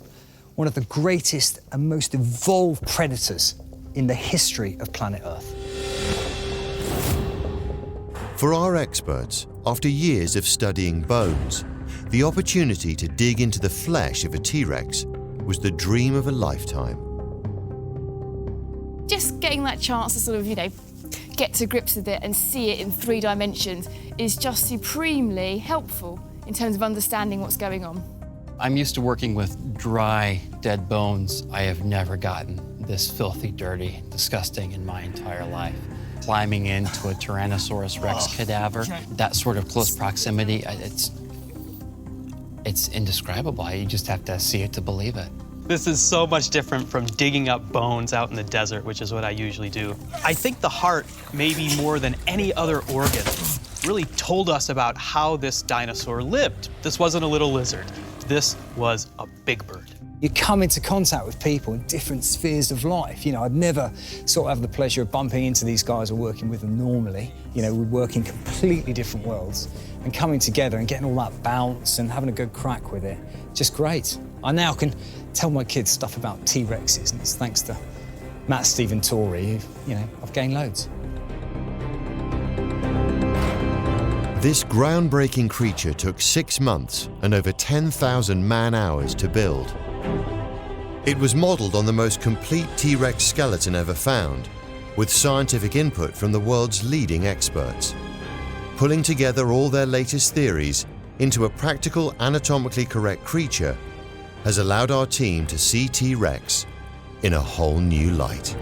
S2: one of the greatest and most evolved predators in the history of planet Earth.
S1: For our experts, after years of studying bones, the opportunity to dig into the flesh of a T-Rex was the dream of a lifetime.
S5: Just getting that chance to sort of, get to grips with it and see it in 3 dimensions is just supremely helpful in terms of understanding what's going on.
S7: I'm used to working with dry, dead bones. I have never gotten this filthy, dirty, disgusting in my entire life. Climbing into a Tyrannosaurus Rex cadaver, that sort of close proximity, it's indescribable. You just have to see it to believe it.
S8: This is so much different from digging up bones out in the desert, which is what I usually do. I think the heart, maybe more than any other organ, really told us about how this dinosaur lived. This wasn't a little lizard. This was a big bird.
S2: You come into contact with people in different spheres of life. I'd never sort of have the pleasure of bumping into these guys or working with them normally. We work in completely different worlds, and coming together and getting all that bounce and having a good crack with it, just great. I now can tell my kids stuff about T-Rexes, and it's thanks to Matt, Steve and Tori, who, I've gained loads.
S1: This groundbreaking creature took 6 months and over 10,000 man-hours to build. It was modeled on the most complete T-Rex skeleton ever found, with scientific input from the world's leading experts, pulling together all their latest theories into a practical, anatomically correct creature has allowed our team to see T-Rex in a whole new light.